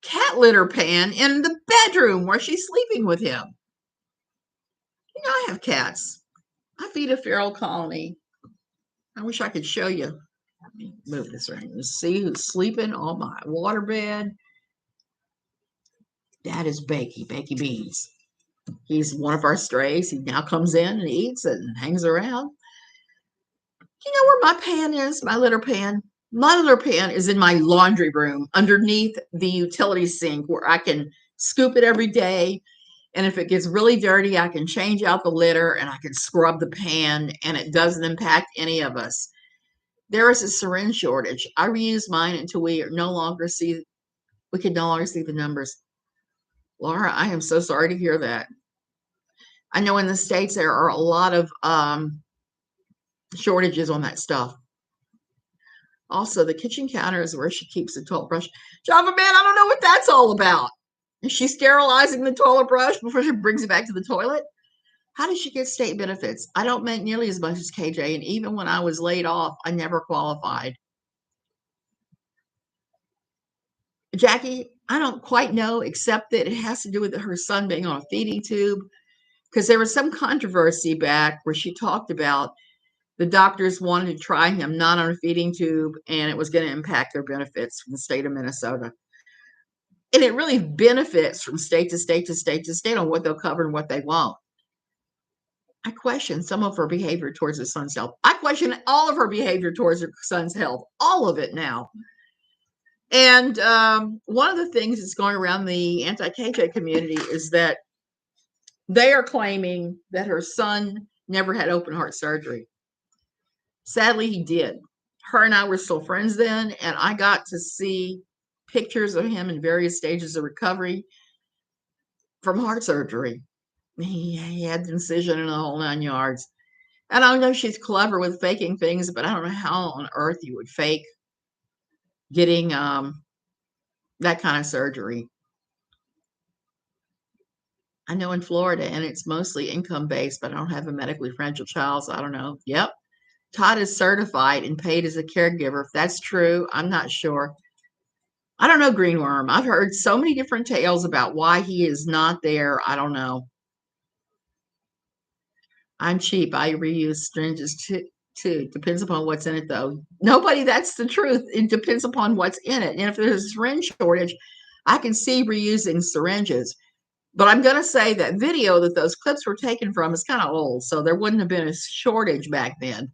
cat litter pan in the bedroom where she's sleeping with him. I have cats. I feed a feral colony. I wish I could show you. Let me move this around. You see who's sleeping on my waterbed. That is Bakey Beans. He's one of our strays. He now comes in and eats and hangs around. You know where my pan is? My litter pan? My litter pan is in my laundry room underneath the utility sink, where I can scoop it every day. And if it gets really dirty, I can change out the litter and I can scrub the pan, and it doesn't impact any of us. There is a syringe shortage. I reuse mine until we can no longer see the numbers. Laura, I am so sorry to hear that. I know in the States there are a lot of shortages on that stuff. Also, the kitchen counter is where she keeps the toilet brush. Java Man, I don't know what that's all about. Is she sterilizing the toilet brush before she brings it back to the toilet? How does she get state benefits? I don't make nearly as much as KJ, and even when I was laid off, I never qualified. Jackie, I don't quite know, except that it has to do with her son being on a feeding tube, because there was some controversy back where she talked about the doctors wanted to try him not on a feeding tube, and it was going to impact their benefits from the state of Minnesota. And it really benefits from state to state to state to state on what they'll cover and what they won't. I question some of her behavior towards her son's health. I question all of her behavior towards her son's health, all of it now. And one of the things that's going around the anti-KJ community is that they are claiming that her son never had open heart surgery. Sadly, he did. Her and I were still friends then, and I got to see pictures of him in various stages of recovery from heart surgery. He had the incision and the whole 9 yards. And I know she's clever with faking things, but I don't know how on earth you would fake getting that kind of surgery. I know in Florida, and it's mostly income-based, but I don't have a medically fragile child, so I don't know. Yep. Todd is certified and paid as a caregiver. If that's true, I'm not sure. I don't know, Greenworm. I've heard so many different tales about why he is not there. I don't know. I'm cheap. I reuse syringes too. Depends upon what's in it, though. Nobody, that's the truth. It depends upon what's in it. And if there's a syringe shortage, I can see reusing syringes. But I'm going to say that video that those clips were taken from is kind of old, so there wouldn't have been a shortage back then.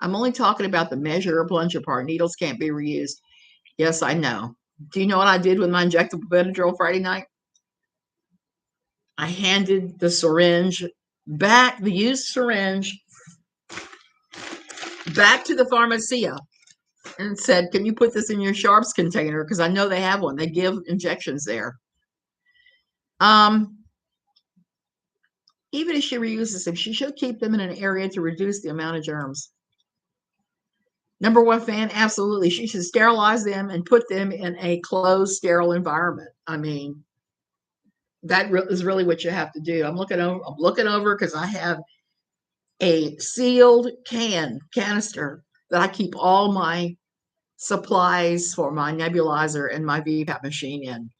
I'm only talking about the measure or plunger part. Needles can't be reused. Yes, I know. Do you know what I did with my injectable Benadryl Friday night? I handed the syringe back, the used syringe, back to the pharmacia and said, "Can you put this in your sharps container? Because I know they have one. They give injections there." Um, Even if she reuses them, she should keep them in an area to reduce the amount of germs. Number one fan, absolutely. She should sterilize them and put them in a closed, sterile environment. I mean, that is really what you have to do. I'm looking over because I have a sealed canister that I keep all my supplies for my nebulizer and my VPAP machine in.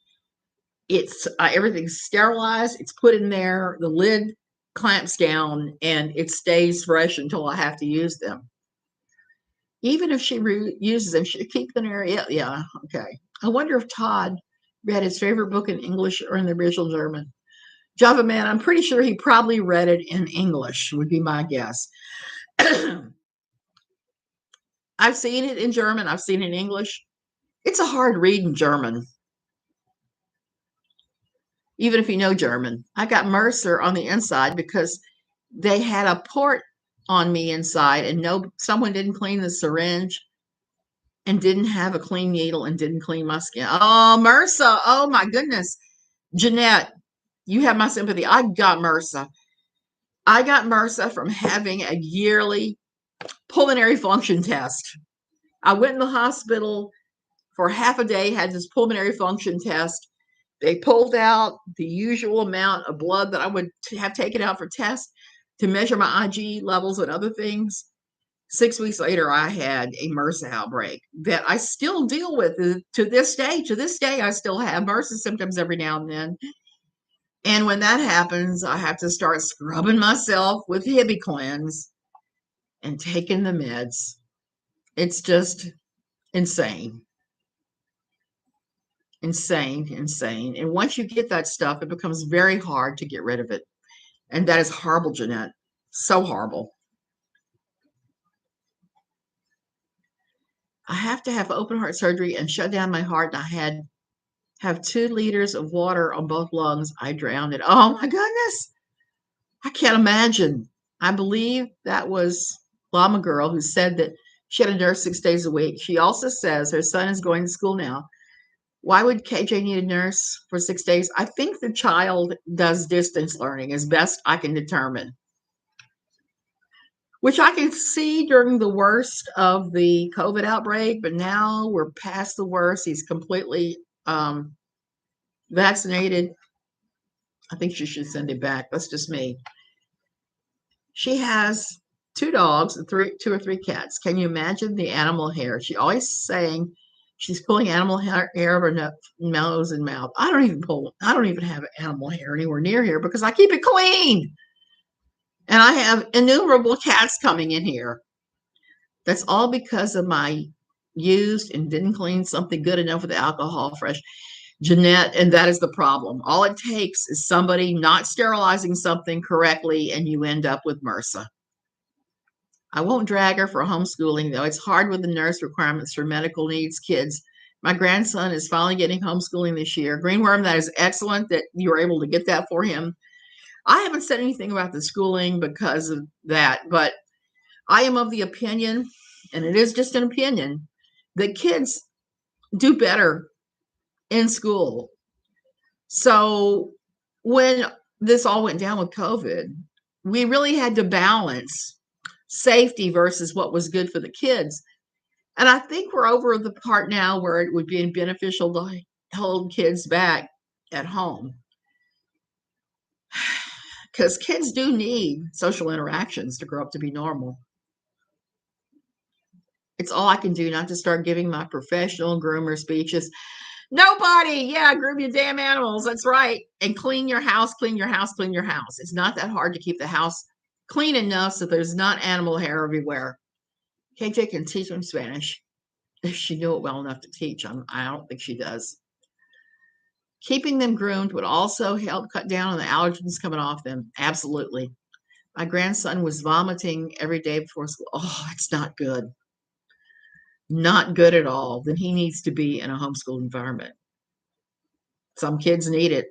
It's everything's sterilized. It's put in there. The lid clamps down, and it stays fresh until I have to use them. Even if she uses them, she keep them there. Yeah, okay. I wonder if Todd read his favorite book in English or in the original German. Java Man, I'm pretty sure he probably read it in English, would be my guess. I've seen it in German. I've seen it in English. It's a hard read in German, even if you know German. I got Mercer on the inside because they had a port on me inside, and someone didn't clean the syringe and didn't have a clean needle and didn't clean my skin. Oh, Mercer. Oh, my goodness. Jeanette, you have my sympathy. I got Mercer. I got Mercer from having a yearly pulmonary function test. I went in the hospital for half a day, had this pulmonary function test. They pulled out the usual amount of blood that I would have taken out for tests to measure my IG levels and other things. 6 weeks later, I had a MRSA outbreak that I still deal with to this day. To this day, I still have MRSA symptoms every now and then. And when that happens, I have to start scrubbing myself with Hibiclens and taking the meds. It's just insane. Insane. And once you get that stuff, it becomes very hard to get rid of it. And that is horrible, Jeanette. So horrible. I have to have open heart surgery and shut down my heart. And I have 2 liters of water on both lungs. I drowned it. Oh my goodness. I can't imagine. I believe that was Llama Girl who said that she had a nurse 6 days a week. She also says her son is going to school now. Why would KJ need a nurse for 6 days? I think the child does distance learning as best I can determine, which I can see during the worst of the COVID outbreak, but now we're past the worst. He's completely vaccinated. I think she should send him back. That's just me. She has 2 dogs and 2 or 3 cats. Can you imagine the animal hair? She always saying she's pulling animal hair of her nose and mouth. I don't even have animal hair anywhere near here because I keep it clean. And I have innumerable cats coming in here. That's all because of my used and didn't clean something good enough with the alcohol fresh. Jeanette, and that is the problem. All it takes is somebody not sterilizing something correctly, and you end up with MRSA. I won't drag her for homeschooling, though. It's hard with the nurse requirements for medical needs kids. My grandson is finally getting homeschooling this year. Greenworm, that is excellent that you were able to get that for him. I haven't said anything about the schooling because of that, but I am of the opinion, and it is just an opinion, that kids do better in school. So when this all went down with COVID, we really had to balance safety versus what was good for the kids. And I think we're over the part now where it would be beneficial to hold kids back at home. Because kids do need social interactions to grow up to be normal. It's all I can do not to start giving my professional groomer speeches. Nobody, groom your damn animals. That's right. And clean your house, clean your house, clean your house. It's not that hard to keep the house clean enough so there's not animal hair everywhere. KJ can teach them Spanish if she knew it well enough to teach them. I don't think she does. Keeping them groomed would also help cut down on the allergens coming off them. Absolutely. My grandson was vomiting every day before school. Oh, it's not good. Not good at all. Then he needs to be in a homeschool environment. Some kids need it.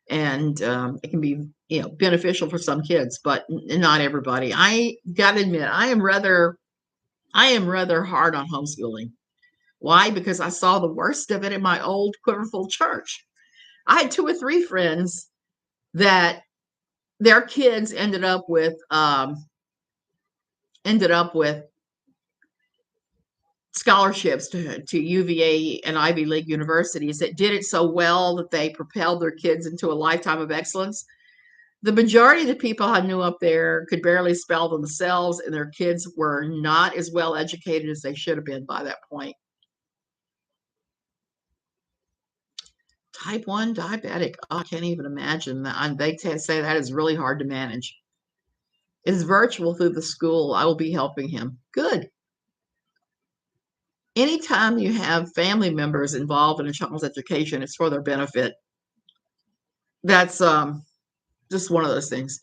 and it can be, beneficial for some kids, but not everybody. I gotta admit, I am rather hard on homeschooling. Why? Because I saw the worst of it in my old Quiverful church. I had two or three friends that their kids ended up with scholarships to UVA and Ivy League universities that did it so well that they propelled their kids into a lifetime of excellence. The majority of the people I knew up there could barely spell themselves, and their kids were not as well educated as they should have been by that point. Type 1 diabetic. Oh, I can't even imagine that. They say that is really hard to manage. It's virtual through the school. I will be helping him. Good. Anytime you have family members involved in a child's education, it's for their benefit. That's just one of those things.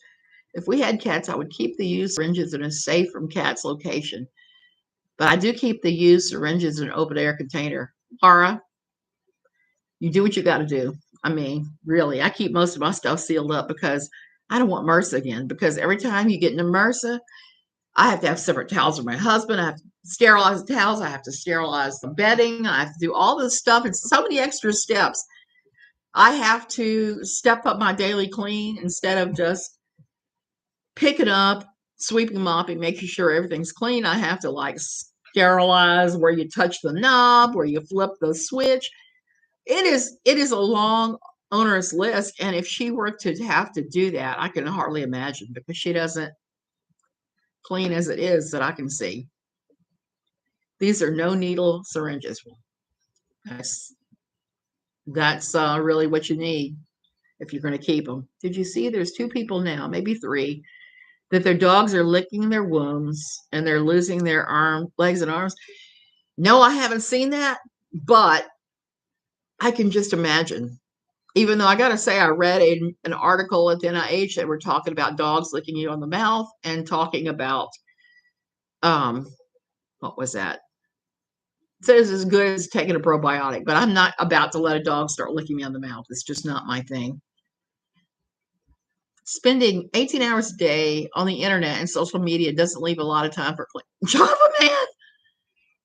If we had cats, I would keep the used syringes in a safe from cats location. But I do keep the used syringes in an open air container. Laura, you do what you got to do. I mean, really, I keep most of my stuff sealed up because I don't want MRSA again. Because every time you get into MRSA, I have to have separate towels for my husband. I have to sterilize the towels. I have to sterilize the bedding. I have to do all this stuff. It's so many extra steps. I have to step up my daily clean instead of just picking up, sweeping, mopping, making sure everything's clean. I have to sterilize where you touch the knob, where you flip the switch. It is a long, onerous list. And if she were to have to do that, I can hardly imagine because she doesn't clean as it is that I can see. These are no needle syringes. That's really what you need if you're going to keep them. Did you see there's two people now, maybe three, that their dogs are licking their wounds and they're losing their legs and arms? No, I haven't seen that, but I can just imagine. Even though I got to say, I read an article at the NIH that were talking about dogs licking you on the mouth and talking about, what was that? It says as good as taking a probiotic, but I'm not about to let a dog start licking me on the mouth. It's just not my thing. Spending 18 hours a day on the internet and social media doesn't leave a lot of time for cleaning. Java man,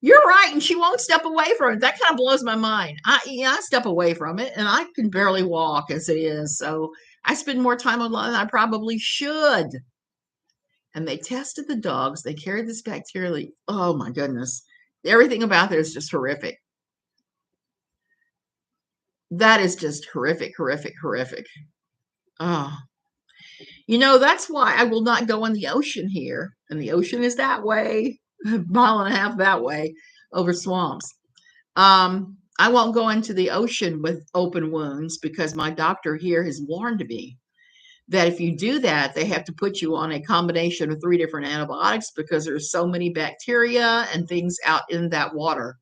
you're right, and she won't step away from it. That kind of blows my mind. I step away from it, and I can barely walk as it is. So I spend more time online than I probably should. And they tested the dogs. They carried this bacteria. Oh my goodness. Everything about there is just horrific. That is just horrific, horrific, horrific. Oh, that's why I will not go in the ocean here. And the ocean is that way, a mile and a half that way over swamps. I won't go into the ocean with open wounds because my doctor here has warned me that if you do that, they have to put you on a combination of 3 different antibiotics because there's so many bacteria and things out in that water.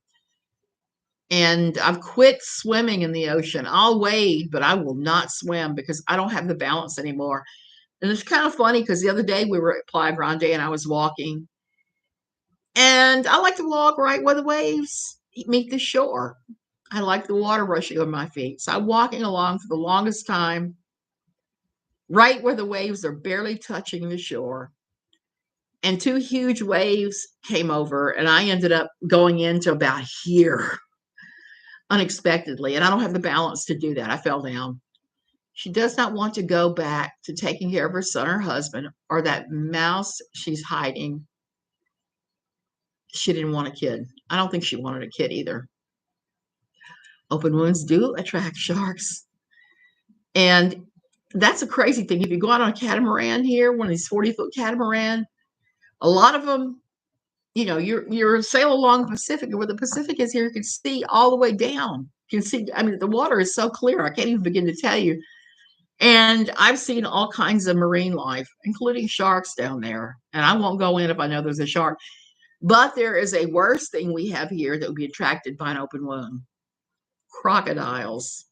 And I've quit swimming in the ocean. I'll wade, but I will not swim because I don't have the balance anymore. And it's kind of funny because the other day we were at Playa Grande and I was walking. And I like to walk right where the waves meet the shore. I like the water rushing over my feet. So I'm walking along for the longest time, right where the waves are barely touching the shore. And 2 huge waves came over, and I ended up going into about here unexpectedly. And I don't have the balance to do that. I fell down. She does not want to go back to taking care of her son or husband or that mouse she's hiding. She didn't want a kid. I don't think she wanted a kid either. Open wounds do attract sharks. And that's a crazy thing. If you go out on a catamaran here, one of these 40-foot catamaran, a lot of them, you're sailing along the Pacific, and where the Pacific is here, you can see all the way down. You can see, I mean, the water is so clear, I can't even begin to tell you. And I've seen all kinds of marine life, including sharks down there. And I won't go in if I know there's a shark. But there is a worse thing we have here that would be attracted by an open wound. Crocodiles.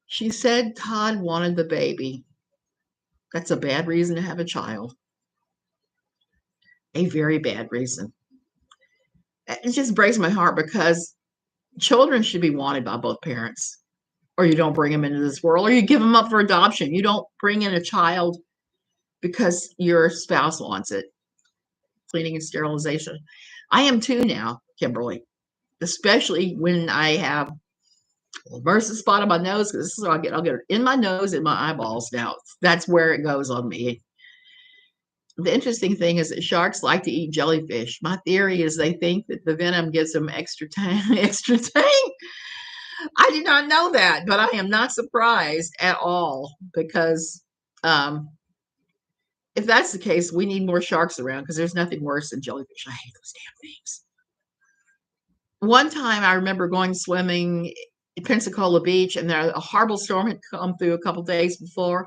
She said Todd wanted the baby. That's a bad reason to have a child. A very bad reason. It just breaks my heart because children should be wanted by both parents. or you don't bring them into this world, or you give them up for adoption. You don't bring in a child because your spouse wants it. Cleaning and sterilization. I am too now, Kimberly, especially when I have a MRSA spot on my nose, because this is what I'll get it in my nose and my eyeballs now. That's where it goes on me. The interesting thing is that sharks like to eat jellyfish. My theory is they think that the venom gives them extra time, extra tang. I did not know that, but I am not surprised at all, because if that's the case, we need more sharks around, because there's nothing worse than jellyfish. I hate those damn things. One time I remember going swimming at Pensacola Beach, and a horrible storm had come through a couple days before.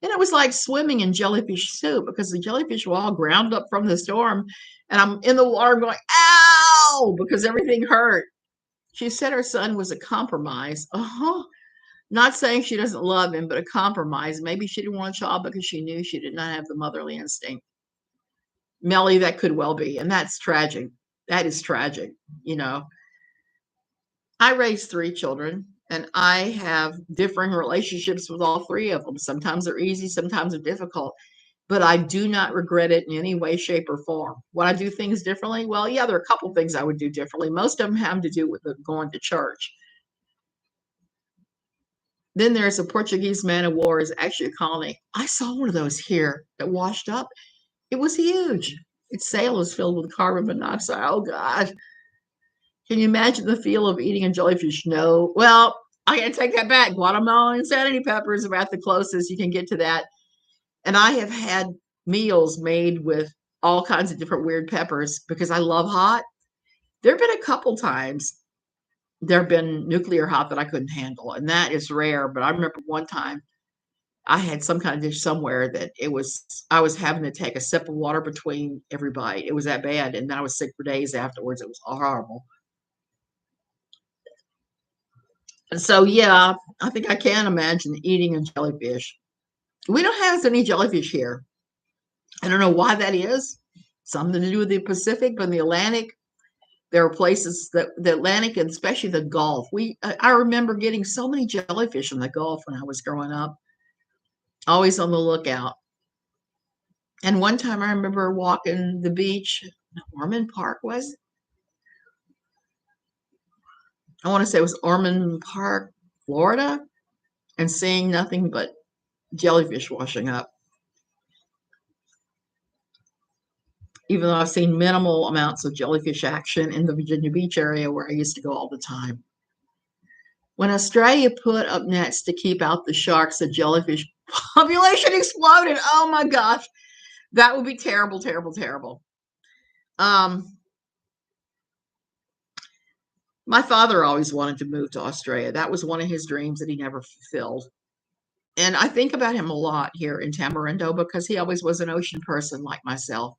And it was like swimming in jellyfish soup, because the jellyfish were all ground up from the storm. And I'm in the water going, ow, because everything hurt. She said her son was a compromise. Not saying she doesn't love him, but a compromise. Maybe she didn't want a child because she knew she did not have the motherly instinct. Melly, that could well be. And that's tragic. That is tragic. You know, I raised 3 children, and I have differing relationships with all 3 of them. Sometimes they're easy, sometimes they're difficult, but I do not regret it in any way, shape, or form. Would I do things differently? Well, yeah, there are a couple things I would do differently. Most of them have to do with going to church. Then there's a Portuguese man of war, is actually a colony. I saw one of those here that washed up. It was huge. Its sail was filled with carbon monoxide. Oh, God. Can you imagine the feel of eating a jellyfish? No. Well, I gotta take that back. Guatemalan insanity pepper is about the closest you can get to that. And I have had meals made with all kinds of different weird peppers because I love hot. There have been a couple times there have been nuclear hot that I couldn't handle, and that is rare. But I remember one time I had some kind of dish somewhere that I was having to take a sip of water between every bite. It was that bad, and I was sick for days afterwards. It was horrible. And so, yeah, I think I can imagine eating a jellyfish. We don't have any jellyfish here. I don't know why that is. Something to do with the Pacific, but in the Atlantic, there are places that the Atlantic, and especially the Gulf. I remember getting so many jellyfish in the Gulf when I was growing up. Always on the lookout. And one time I remember walking the beach, Ormond Park was. I want to say it was Ormond Park, Florida, and seeing nothing but jellyfish washing up. Even though I've seen minimal amounts of jellyfish action in the Virginia Beach area where I used to go all the time. When Australia put up nets to keep out the sharks, the jellyfish population exploded. Oh my gosh. That would be terrible, terrible, terrible. My father always wanted to move to Australia. That was one of his dreams that he never fulfilled. And I think about him a lot here in Tamarindo because he always was an ocean person like myself.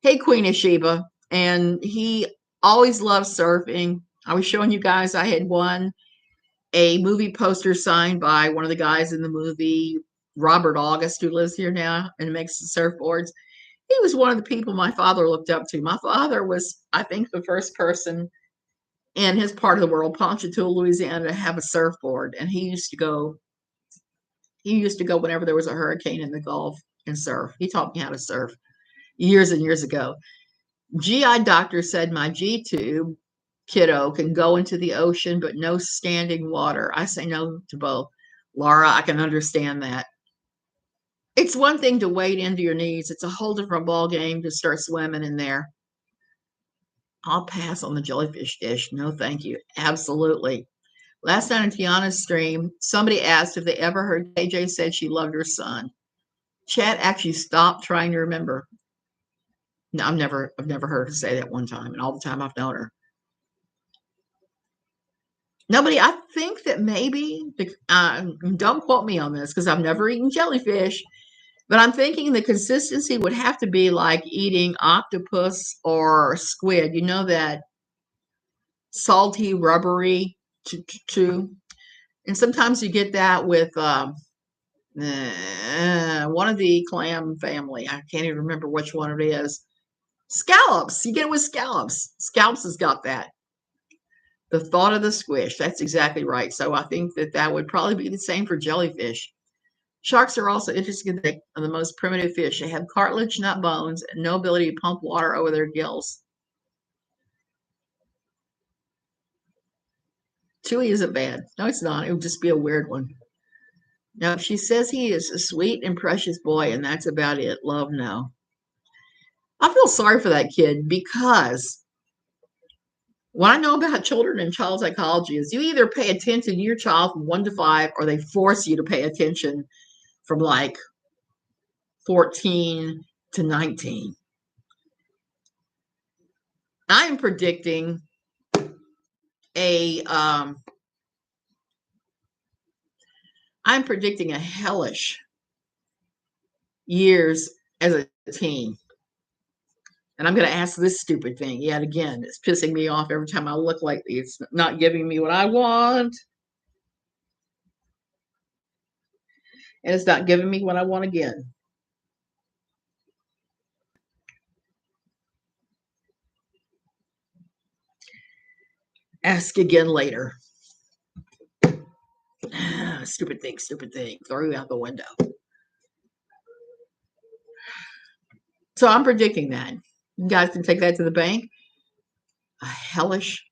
Hey, Queen of Sheba. And he always loved surfing. I was showing you guys I had won a movie poster signed by one of the guys in the movie, Robert August, who lives here now and makes the surfboards. He was one of the people my father looked up to. My father was, I think, the first person in his part of the world, Ponchatoula, Louisiana, to have a surfboard. And he used to go whenever there was a hurricane in the Gulf and surf. He taught me how to surf years and years ago. GI doctor said my G tube kiddo can go into the ocean, but no standing water. I say no to both. Laura, I can understand that. It's one thing to wade into your knees. It's a whole different ball game to start swimming in there. I'll pass on the jellyfish dish. No, thank you. Absolutely. Last night on Tiana's stream, somebody asked if they ever heard KJ said she loved her son. Chat actually stopped trying to remember. No, I've never heard her say that one time, and all the time I've known her. Nobody, I think that maybe, don't quote me on this because I've never eaten jellyfish, but I'm thinking the consistency would have to be like eating octopus or squid. You know, that salty, rubbery chew. And sometimes you get that with one of the clam family. I can't even remember which one it is. Scallops. You get it with scallops. Scallops has got that. The thought of the squish. That's exactly right. So I think that that would probably be the same for jellyfish. Sharks are also interesting in the most primitive fish. They have cartilage, not bones, and no ability to pump water over their gills. Chewy isn't bad. No, it's not. It would just be a weird one. No, she says he is a sweet and precious boy, and that's about it. Love, no. I feel sorry for that kid because what I know about children and child psychology is you either pay attention to your child from 1 to 5, or they force you to pay attention from like 14 to 19. I am predicting a I'm predicting a hellish years as a teen. And I'm going to ask this stupid thing yet again. It's pissing me off every time I look like it's not giving me what I want. And it's not giving me what I want again. Ask again later. Stupid thing, stupid thing. Throw you out the window. So I'm predicting that. You guys can take that to the bank. A hellish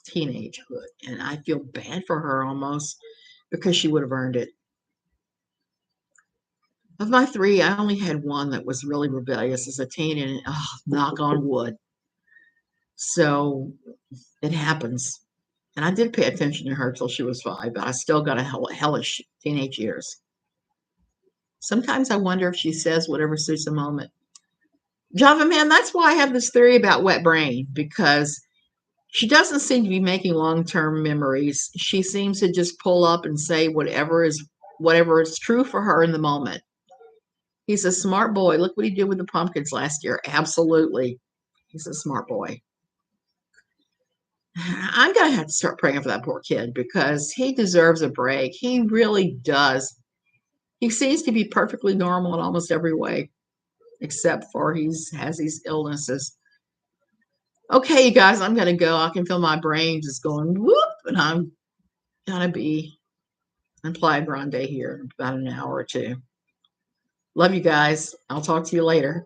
teenagehood. And I feel bad for her almost because she would have earned it. Of my 3, I only had one that was really rebellious as a teen, and knock on wood. So it happens. And I did pay attention to her till she was 5, but I still got a hellish teenage years. Sometimes I wonder if she says whatever suits the moment. Java man, that's why I have this theory about wet brain, because she doesn't seem to be making long-term memories. She seems to just pull up and say whatever is true for her in the moment. He's a smart boy. Look what he did with the pumpkins last year. Absolutely. He's a smart boy. I'm going to have to start praying for that poor kid because he deserves a break. He really does. He seems to be perfectly normal in almost every way, except for he has these illnesses. Okay, you guys, I'm going to go. I can feel my brain just going whoop, and I'm going to be in Playa Grande here in about an hour or two. Love you guys. I'll talk to you later.